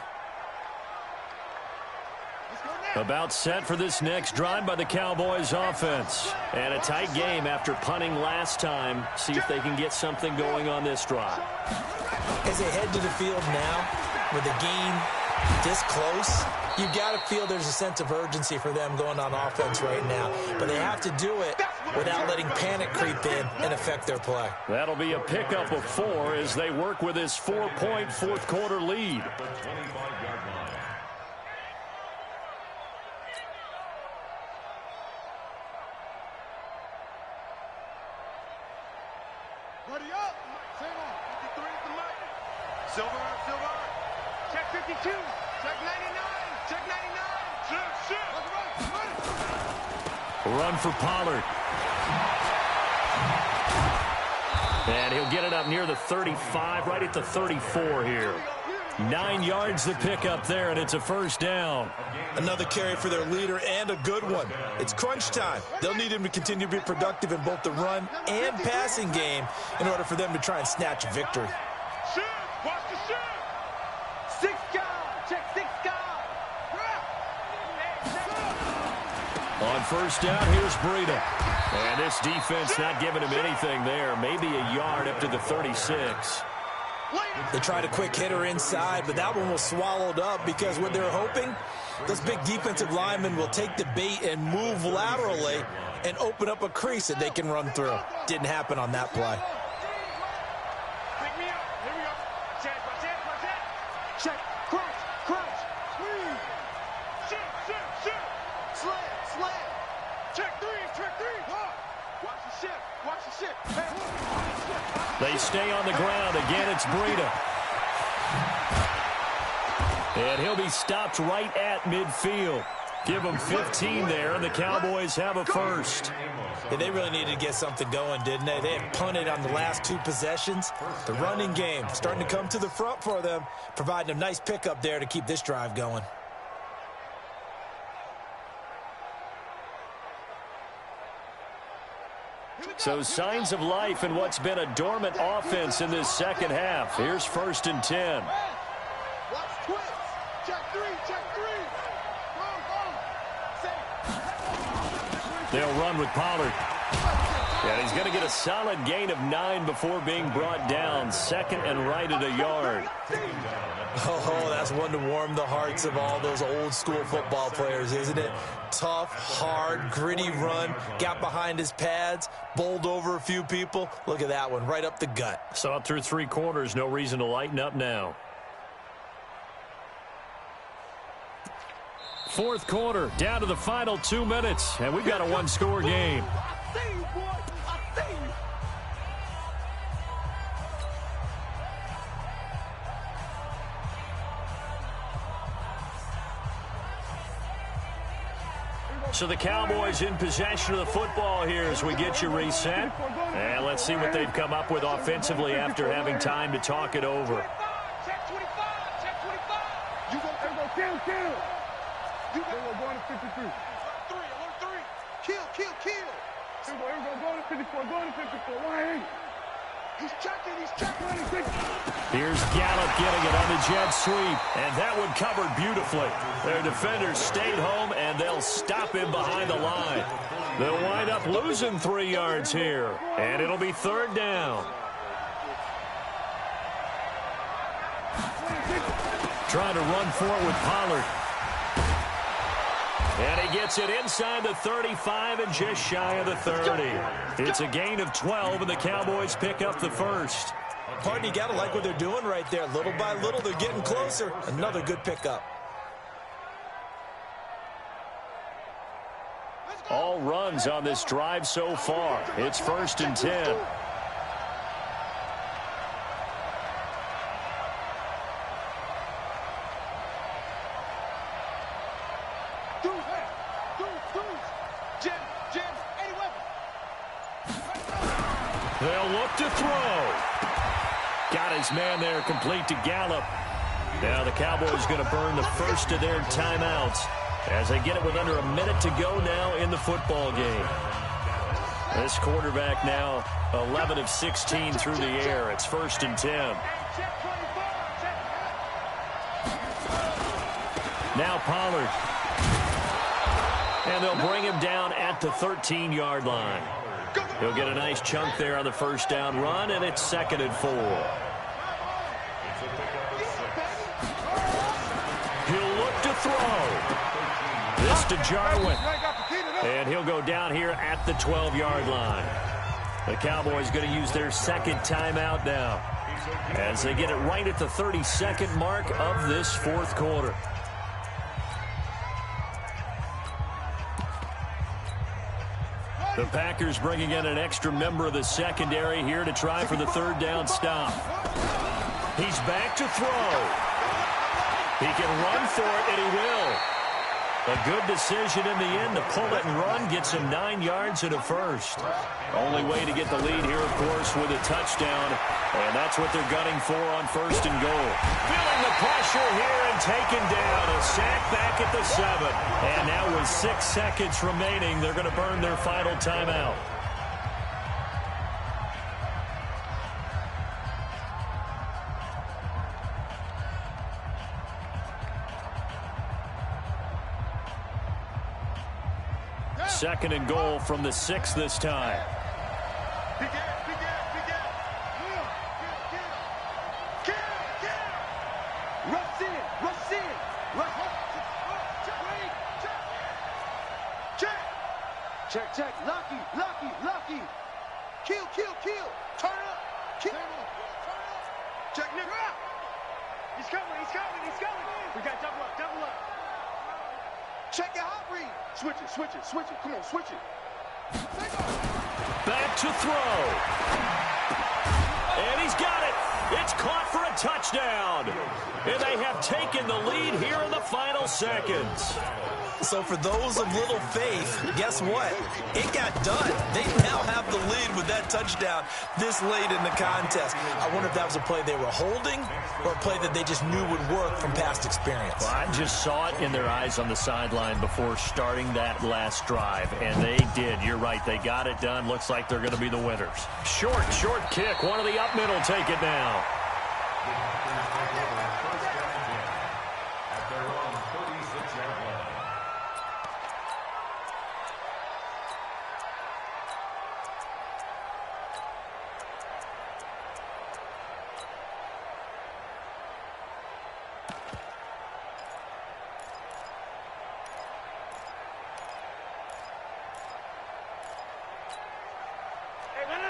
About set for this next drive by the Cowboys offense. And a tight game after punting last time. See if they can get something going on this drive. As they head to the field now, with the game this close, you got to feel there's a sense of urgency for them going on offense right now. But they have to do it without letting panic creep in and affect their play. That'll be a pickup of 4 as they work with this 4-point fourth-quarter lead. Ready up. Same on. 53 at the mic. Silver. Check 52. Check 99. Check 99. Shit. Run for Pollard. And he'll get it up near the 35, right at the 34 here. 9 yards to pick up there, and it's a first down. Another carry for their leader, and a good one. It's crunch time. They'll need him to continue to be productive in both the run and passing game in order for them to try and snatch a victory. Shit. Watch the shit. 6 guard. Check 6 guard. On first down, here's Breida. And this defense not giving him anything there. Maybe a yard up to the 36. They tried a quick hitter inside, but that one was swallowed up because what they're hoping, those big defensive linemen will take the bait and move laterally and open up a crease that they can run through. Didn't happen on that play. Pick me up. Here we go. Check. Check. Crunch. Squeeze. Shit. Slam. Check 3. Watch the shit. They stay on the ground. Again, it's Breida. And he'll be stopped right at midfield. Give them 15 there, and the Cowboys have a first. Yeah, they really needed to get something going, didn't they? They had punted on the last 2 possessions. The running game starting to come to the front for them, providing a nice pickup there to keep this drive going. So signs of life in what's been a dormant offense in this second half. Here's 1st and 10. Watch twist. Check 3. They'll run with Pollard. And he's going to get a solid gain of 9 before being brought down. 2nd and right at a yard. Oh, that's one to warm the hearts of all those old school football players, isn't it? Tough, hard, gritty run. Got behind his pads, bowled over a few people. Look at that one, right up the gut. Saw it through 3 quarters. No reason to lighten up now. 4th quarter, down to the final 2 minutes, and we've got a 1-score game. I see you, boy. I see you. So the Cowboys in possession of the football here as we get you reset. And let's see what they've come up with offensively after having time to talk it over. Check 25. You go kill. You go going to 53. Alert 3. Kill. Here we go. Going to 54. 180. He's checking. Here's Gallup getting it on the jet sweep, and that one covered beautifully. Their defenders stayed home, and they'll stop him behind the line. They'll wind up losing 3 yards here, and it'll be 3rd down. Trying to run for it with Pollard. And he gets it inside the 35 and just shy of the 30. It's a gain of 12, and the Cowboys pick up the first. Pardon, you got to like what they're doing right there. Little by little, they're getting closer. Another good pickup. Let's all runs on this drive so far. It's 1st and 10. They'll look to throw. Got his man there, complete to Gallup. Now the Cowboys going to burn the first of their timeouts as they get it with under a minute to go now in the football game. This quarterback now 11 of 16 through the air. It's 1st and 10. Now Pollard. And they'll bring him down at the 13-yard line. He'll get a nice chunk there on the first down run, and it's 2nd and 4. He'll look to throw. This to Jarwin. And he'll go down here at the 12-yard line. The Cowboys going to use their second timeout now as they get it right at the 32nd mark of this fourth quarter. The Packers bringing in an extra member of the secondary here to try for the third down stop. He's back to throw. He can run for it, and he will. A good decision in the end to pull it and run, gets him 9 yards and a first. Only way to get the lead here, of course, with a touchdown, and that's what they're gunning for on 1st and goal. Feeling the pressure here and taken down. A sack back at the 7. And now with 6 seconds remaining, they're going to burn their final timeout. Second and goal from the 6 this time. Check. Lucky. Kill. Turn up. Kill. Check, nigga. He's coming. We got double up. Check your hot read. Switch it. Come on, switch it. Back to throw. And he's got it. It's caught for a touchdown. And they have taken the lead here in the final seconds. So for those of little faith, guess what? It got done. They now have the lead with that touchdown this late in the contest. I wonder if that was a play they were holding or a play that they just knew would work from past experience. Well, I just saw it in their eyes on the sideline before starting that last drive, and they did. You're right. They got it done. Looks like they're going to be the winners. Short kick. One of the up middle take it now.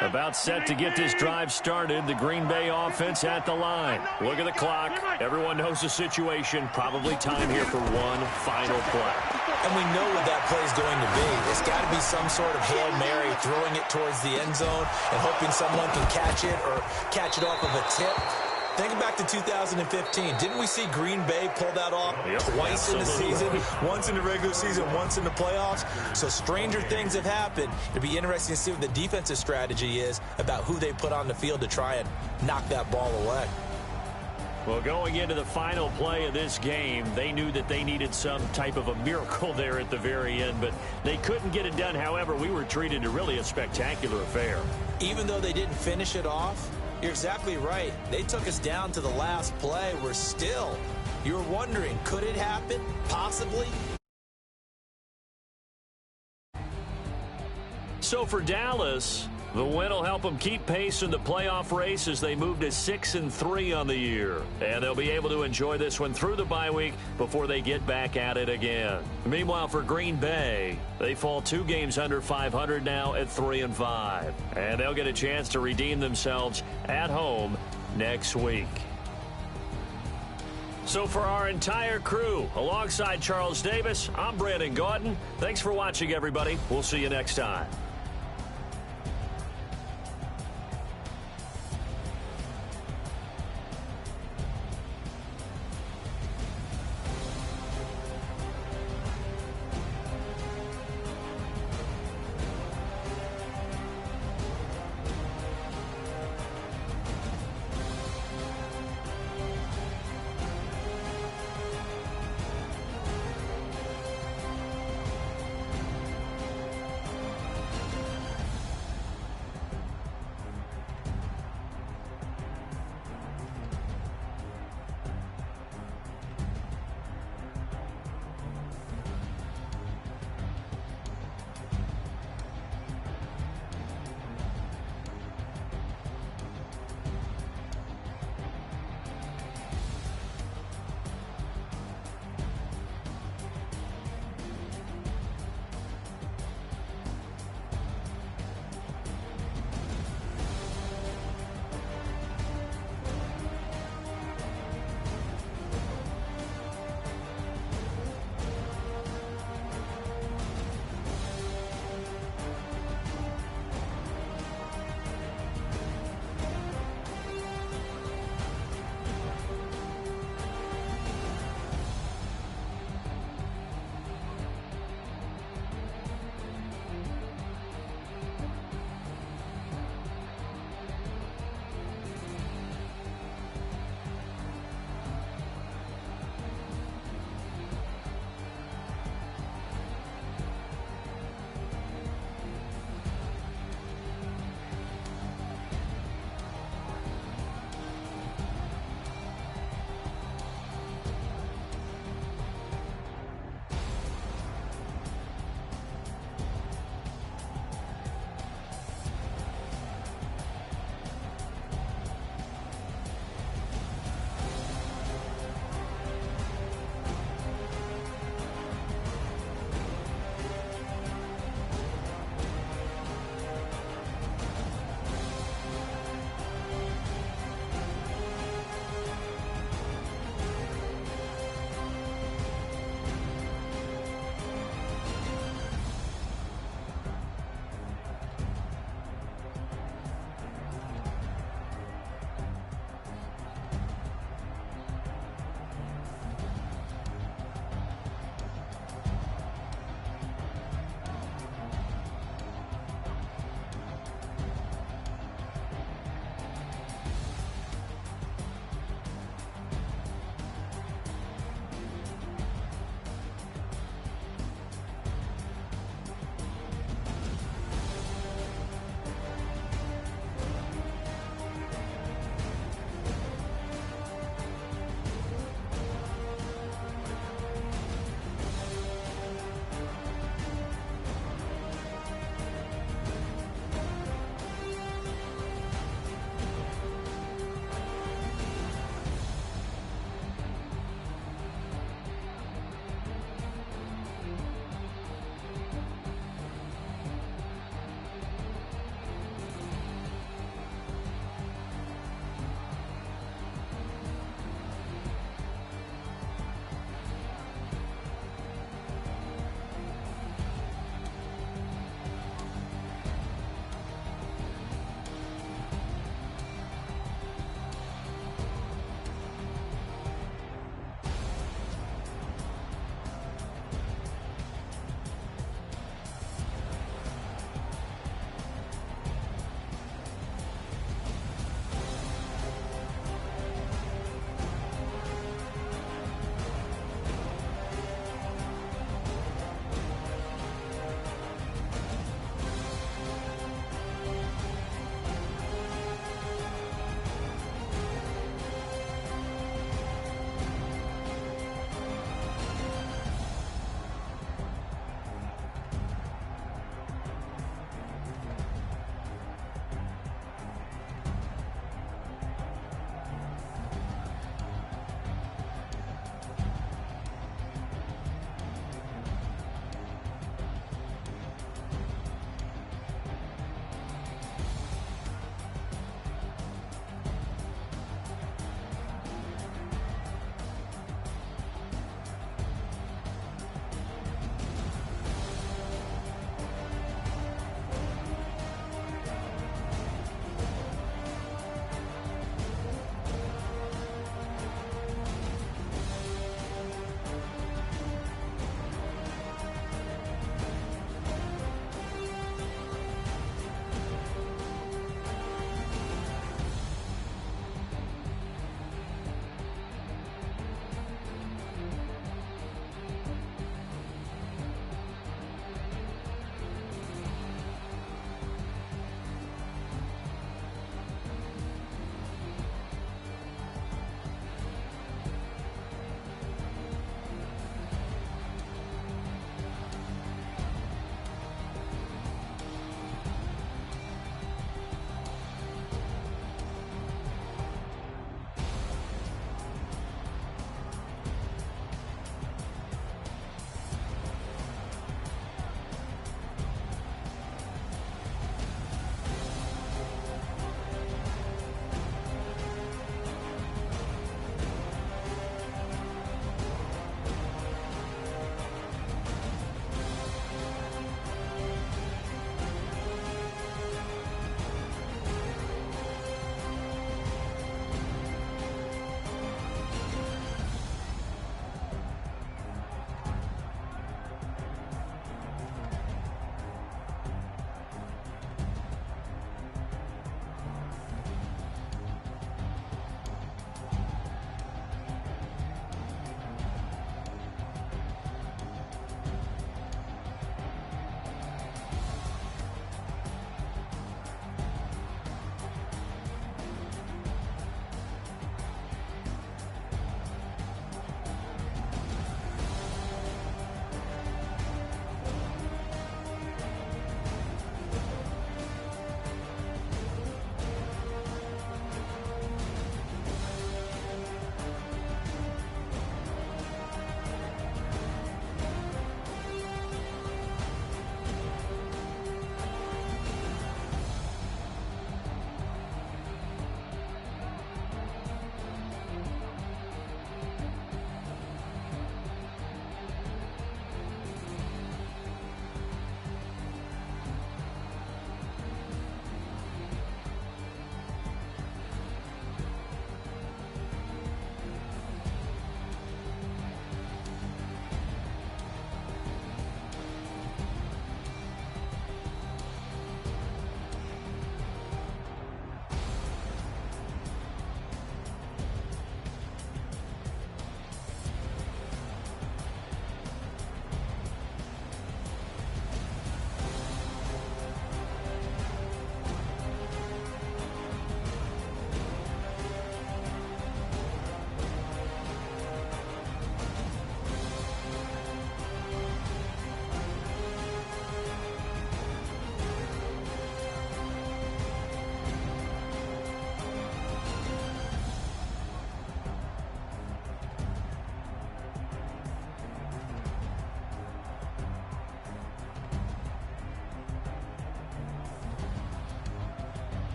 About set to get this drive started. The Green Bay offense at the line. Look at the clock. Everyone knows the situation. Probably time here for one final play. And we know what that play is going to be. It's got to be some sort of Hail Mary, throwing it towards the end zone and hoping someone can catch it or catch it off of a tip. Think back to 2015. Didn't we see Green Bay pull that off twice in the season? Once in the regular season, once in the playoffs. So stranger things have happened. It'll be interesting to see what the defensive strategy is about who they put on the field to try and knock that ball away. Well, going into the final play of this game, they knew that they needed some type of a miracle there at the very end, but they couldn't get it done. However, we were treated to really a spectacular affair. Even though they didn't finish it off, you're exactly right. They took us down to the last play. We're still, you're wondering, could it happen? Possibly. So for Dallas, the win will help them keep pace in the playoff race as they move to 6-3 on the year. And they'll be able to enjoy this one through the bye week before they get back at it again. Meanwhile, for Green Bay, they fall 2 games under 500 now at 3-5. And they'll get a chance to redeem themselves at home next week. So for our entire crew, alongside Charles Davis, I'm Brandon Gaudin. Thanks for watching, everybody. We'll see you next time.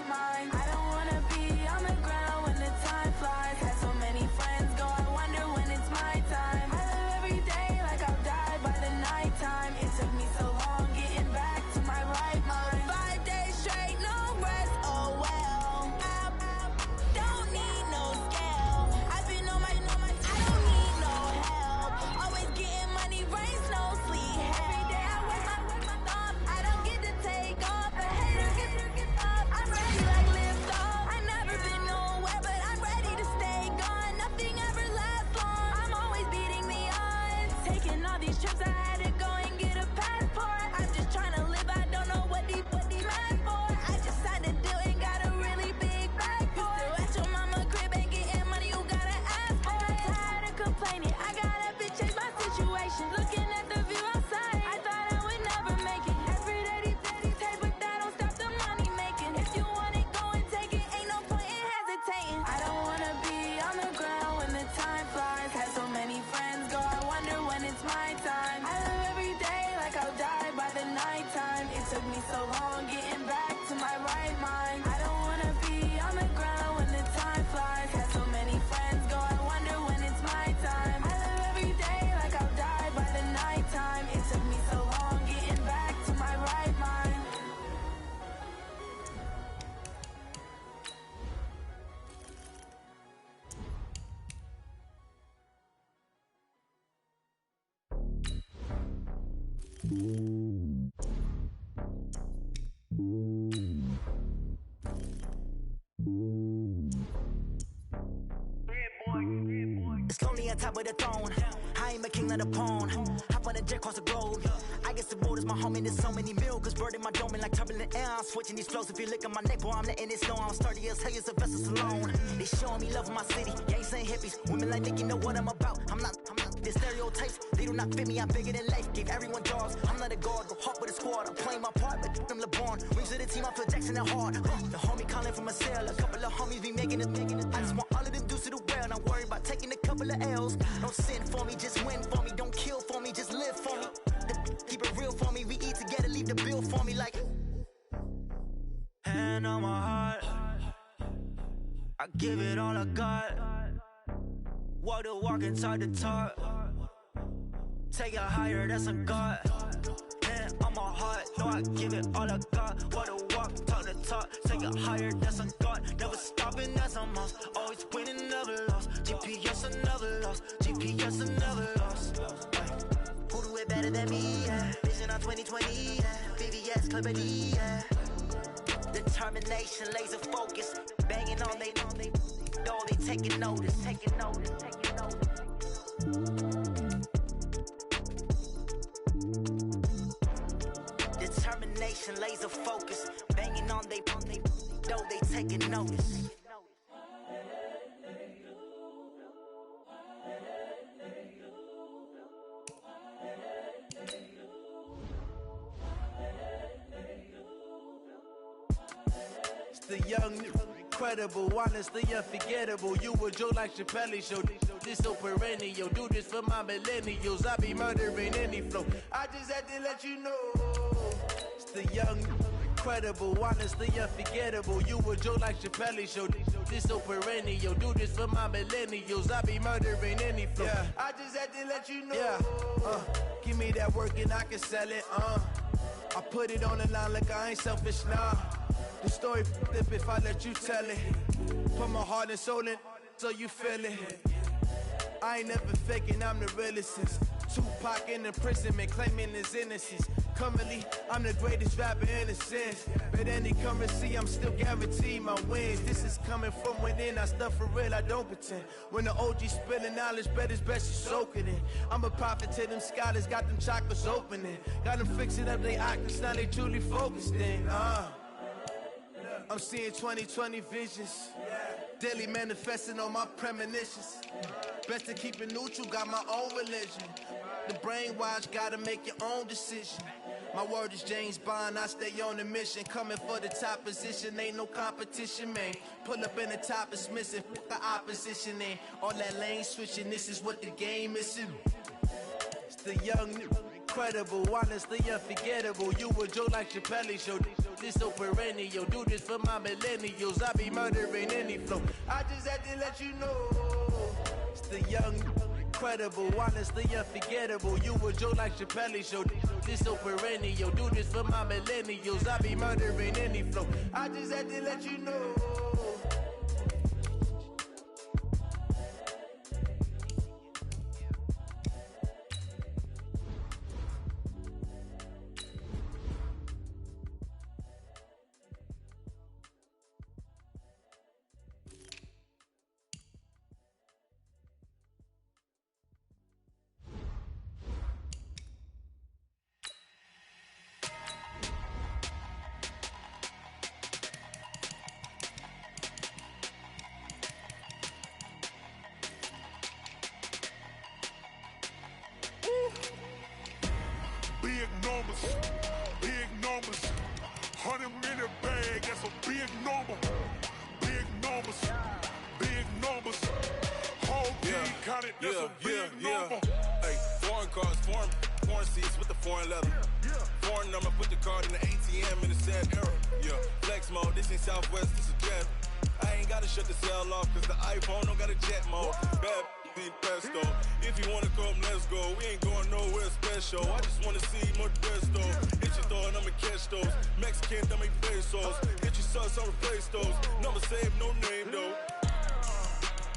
right mind. I don't wanna be on the ground when the time flies. Had so many friends go, I wonder when it's my time. I live every day like I'll die by the nighttime. It took me so long getting back to my right mind. 5 days straight, no rest, oh well. I don't need no scale. I've been on my, I don't need no help. Always getting money, rains, no sleep. Every day I work my thumb. I don't get to take off. A hater get up. I'm ready like lift off. I never been nowhere, but I'm ready to stay gone. Nothing ever lasts long. I'm always beating the odds. Taking all these trips, I had to go and get a passport. I'm just trying to live. I don't know what these mad for. I just signed a deal and got a really big bag for it. Still at your mama crib and getting money, you gotta ask for it. Tired of complaining, I gotta bitch change my situation. Looking at the view outside, I thought I would never make it. Every day these take, but that don't stop the money making. If you want it, go and take it. Ain't no point in hesitating. I don't wanna be on the ground when the time flies. Had so many friends go, I wonder when it's my time. I live every day like I'll die by the nighttime. It took me so long getting back to my right mind. I don't wanna be on the ground when the time flies. Had so many friends go, I wonder when it's my time. I live every day like I'll die by the nighttime. It took me so long getting back to my right mind. It's lonely on top of the throne. I ain't a king of the pawn. Hop on a jet across the globe. I guess the road is my home and there's so many milkers burning my dome like turbulent air. I'm switching these flows. If you look at my neck, boy, I'm letting it snow. I'm sturdy as hell as a vessel alone. They showing me love in my city. Gangs and hippies. Women like Nick, you know what I'm about. I'm not the stereotypes. They do not fit me. I'm bigger than life. Gave everyone jobs. I'm not a guard. Go hard with a squad. I'm playing my part, but I'm LeBron. Rings of the team. I feel Jackson and hard. The homie calling from a cell. A couple of homies be making it. I just want all of them dudes to do well. Not worry about taking a couple of L's. Don't sin for me, just win for me. Don't kill for me, just live for me. Keep it real for me. We eat together, leave the bill for me like. Hand on my heart, I give it all I got. Walk the walk and talk the talk. Take it higher, that's a God. Hand on my heart, no, I give it all I got. Walk the walk, talk the talk. Take it higher, that's a God. Never stopping, that's a must. Always winning, never lost. GPS, I never lost. GPS, I never lost. Who do it better than me? Yeah. Vision on 2020. Yeah. VVS, Clarity. Yeah. Determination, laser focus. Banging on they door, they taking notice. Taking notice. Taking notice. Determination, laser focus. Banging on they door, they taking notice. The young, incredible, honestly unforgettable. You a Joe like Chappelle show. This so perennial. Do this for my millennials. I be murdering any flow. I just had to let you know. It's the young, incredible, honestly unforgettable. You a Joe like Chappelle show. This so perennial. Do this for my millennials. I be murdering any flow. Yeah. I just had to let you know. Yeah. Give me that work and I can sell it. I put it on the line like I ain't selfish, nah. The story flip if I let you tell it. Put my heart and soul in so you feel it. I ain't never faking, I'm the realest since Tupac in imprisonment, claiming his innocence. Currently, I'm the greatest rapper in a sense. But any currency, I'm still guaranteed my wins. This is coming from within, I stuff for real, I don't pretend. When the OG spilling knowledge, bet it's best you soak it in. I'm a prophet to them scholars, got them chakras opening. Got them fixing up they octaves, now they truly focused in. I'm seeing 2020 visions. Daily manifesting on my premonitions. Best to keep it neutral, got my own religion. The brainwash, gotta make your own decision. My word is James Bond, I stay on the mission. Coming for the top position, ain't no competition, man. Pull up in the top, it's missing, the opposition ain't. All that lane switching, this is what the game is. It's the young, incredible, honestly unforgettable. You a Joe like Chappelle show. This so perennial, do this for my millennials. I be murdering any flow. I just had to let you know. It's the young, incredible, honestly unforgettable. You a Joe like Chappelle show. This so perennial, do this for my millennials. I be murdering any flow. I just had to let you know. Big numbers, 100-minute bag, that's a big number. Big numbers, whole team counted, that's a big number. Hey, foreign cars, foreign seats with the foreign leather. Foreign number, put the card in the ATM in the sad era. Yeah, flex mode, this ain't Southwest, this is jet. I ain't gotta shut the cell off, cause the iPhone don't got a jet mode. Bad need pesto. If you wanna come, let's go. We ain't going nowhere special. I just wanna see more Modesto. Hit your throw and I'ma catch those. Mexican, don't make pesos. Hit your sus, I'll replace those. Number save, no name though.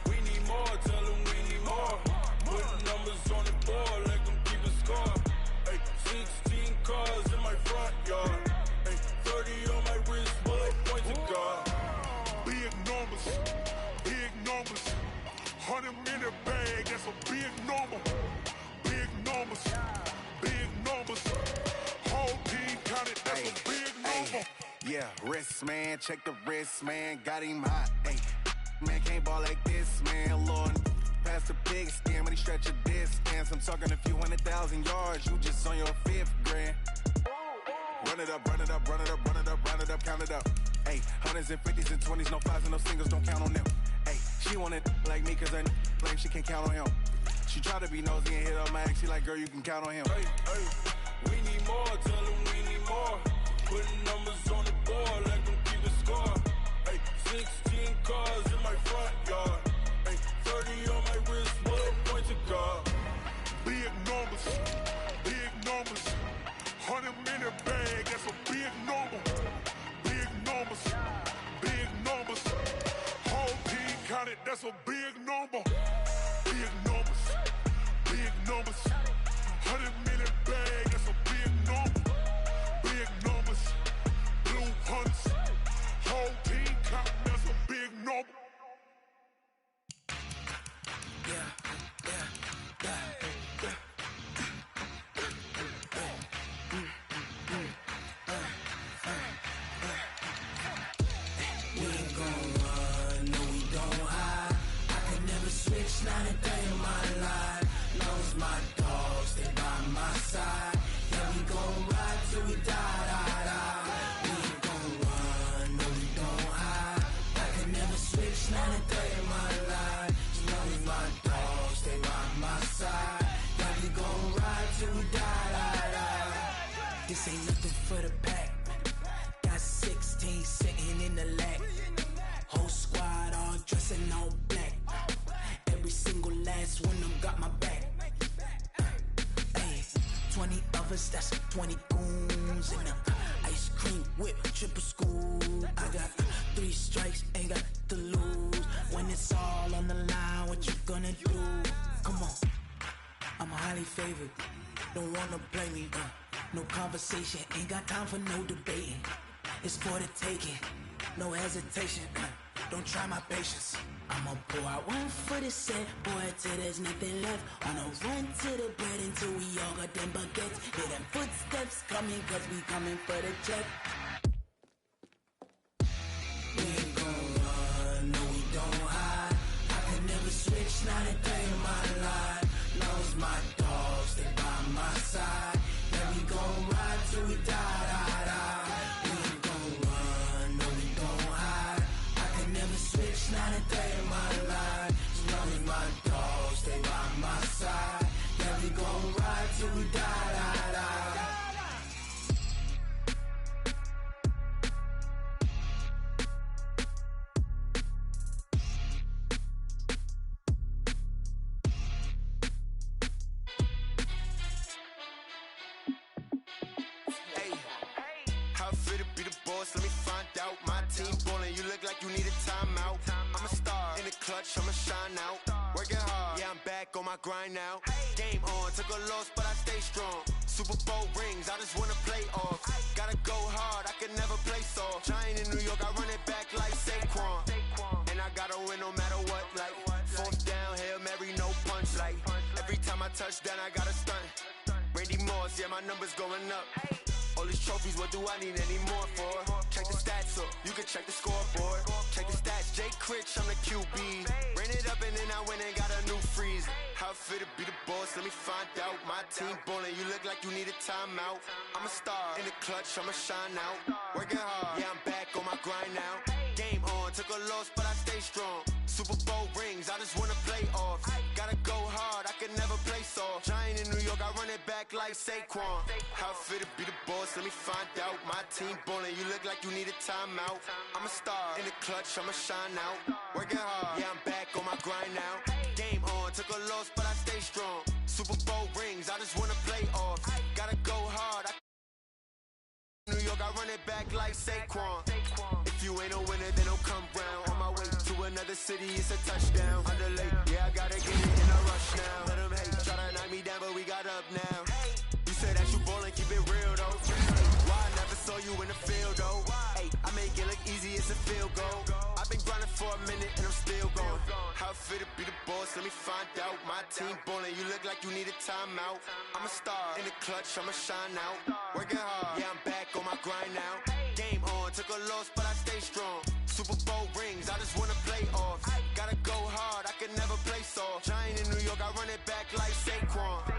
We need more, tell them we need more. Put numbers on the board, let them keep the score. Hey, 16 cars in my front yard. Hey, 30 on my wrist, bullet point to God. Big numbers, 100-minute bag, that's a big number. Big numbers, whole team counted, that's a big number. Yeah, wrist man, check the wrist man, got him hot. Hey, man can't ball like this, man. Lord, past the pig skin when he stretch a distance. I'm talking a few 100,000 yards, you just on your 5th grand. Run it up, count it up. Hey, hundreds and 50s and 20s, no 5s and no singles, don't count on them. Hey, she want it like me cause her like she can't count on him. She try to be nosy and hit up my ex, she like, girl, you can count on him. Hey, we need more, tell them we need more. Putting numbers on the board, let them keep the score. Hey, 16 cars in my front yard. Hey, 30 on my wrist, bullet point to God. Big numbers, 100-minute bag, that's a big number. Big numbers, whole team counted, that's a big number. Big numbers, 100-minute bag, that's a big number. Big numbers, blue hunts, whole team counted, that's a big number. Not a day in my life. Knows my dogs, they by my side. Yeah, we gon' ride till we die. We ain't gon' run, no, we don't hide. I can never switch, not a day in my life. Knows my dogs, they by my side. Yeah, we gon' ride till we die. This ain't nothing for the pack. Got 16 sitting in the lap. Whole squad all dressing all black. Every single last one of them got my back. Hey, 20 of us, that's 20 goons. And ice cream whip, triple scoop. I got 3 strikes, ain't got to lose. When it's all on the line, what you gonna do? Come on, I'm highly favored. Don't wanna blame me, no conversation, ain't got time for no debating. It's for the taking, no hesitation. Don't try my patience. I'ma pour out one for the set, boy, till there's nothing left. On a run to the bread until we all got them baguettes. Hear them footsteps coming, cause we coming for the check. We ain't gon' run, no, we don't hide. I can never switch, not a day in my life. Knows my dogs, they by my side. Yeah, we gon' ride till we die. Not a day in my life. As long as my dogs stay by my side. Yeah, we gon' ride till we die. How I feel to be the boss, let me find out. My team ballin', you look like you need a timeout. I'm a star, in the clutch, I'ma shine out. Working hard, yeah, I'm back on my grind now. Game on, took a loss, but I stay strong. Super Bowl rings, I just wanna play off. Gotta go hard, I can never play soft. Giant in New York, I run it back like Saquon. And I gotta win no matter what, like fourth down, Hail Mary, no punch. Like every time I touch down, I gotta stunt. Randy Moss, yeah, my numbers going up. All these trophies, what do I need any more for? Check the stats up, you can check the scoreboard. Check the stats, Jay Critch, I'm the QB. Ran it up and then I went and got a new freeze. How I feel to be the boss, let me find out. My team ballin', you look like you need a timeout. I'm a star, in the clutch, I'ma shine out. Working hard, yeah, I'm back on my grind now. Game on, took a loss, but I stay strong. Super Bowl rings, I just wanna play off. Gotta go hard, I can never play soft. Giant in New York, I run it back like Saquon. How I feel to be the boss, let me find out. My team ballin', you look like you need a timeout. I'm a star, in the clutch, I'ma shine out. Working hard, yeah, I'm back on my grind now. Game on, took a loss, but I stay strong. Super Bowl rings, I just wanna play off. Gotta go hard, New York, I run it back like Saquon. If you ain't a winner, then don't come round. On my way to another city, it's a touchdown. Underlay, yeah, I gotta get it in a rush now. Let them hate, try to knock me down, but we got up now. You said that you ballin', keep it real though. Why I never saw you in the field though? Hey, I make it look easy, it's a field goal. I've been grinding for a minute and I'm still going. How I feel to be the boss, let me find out. My team ballin', you look like you need a timeout. I'm a star, in the clutch, I'ma shine out. Working hard, yeah, I'm back on my grind now. Game on, took a loss, but I stay strong. Super Bowl rings, I just wanna play off. Gotta go hard, I can never play soft. Giant in New York, I run it back like Saquon.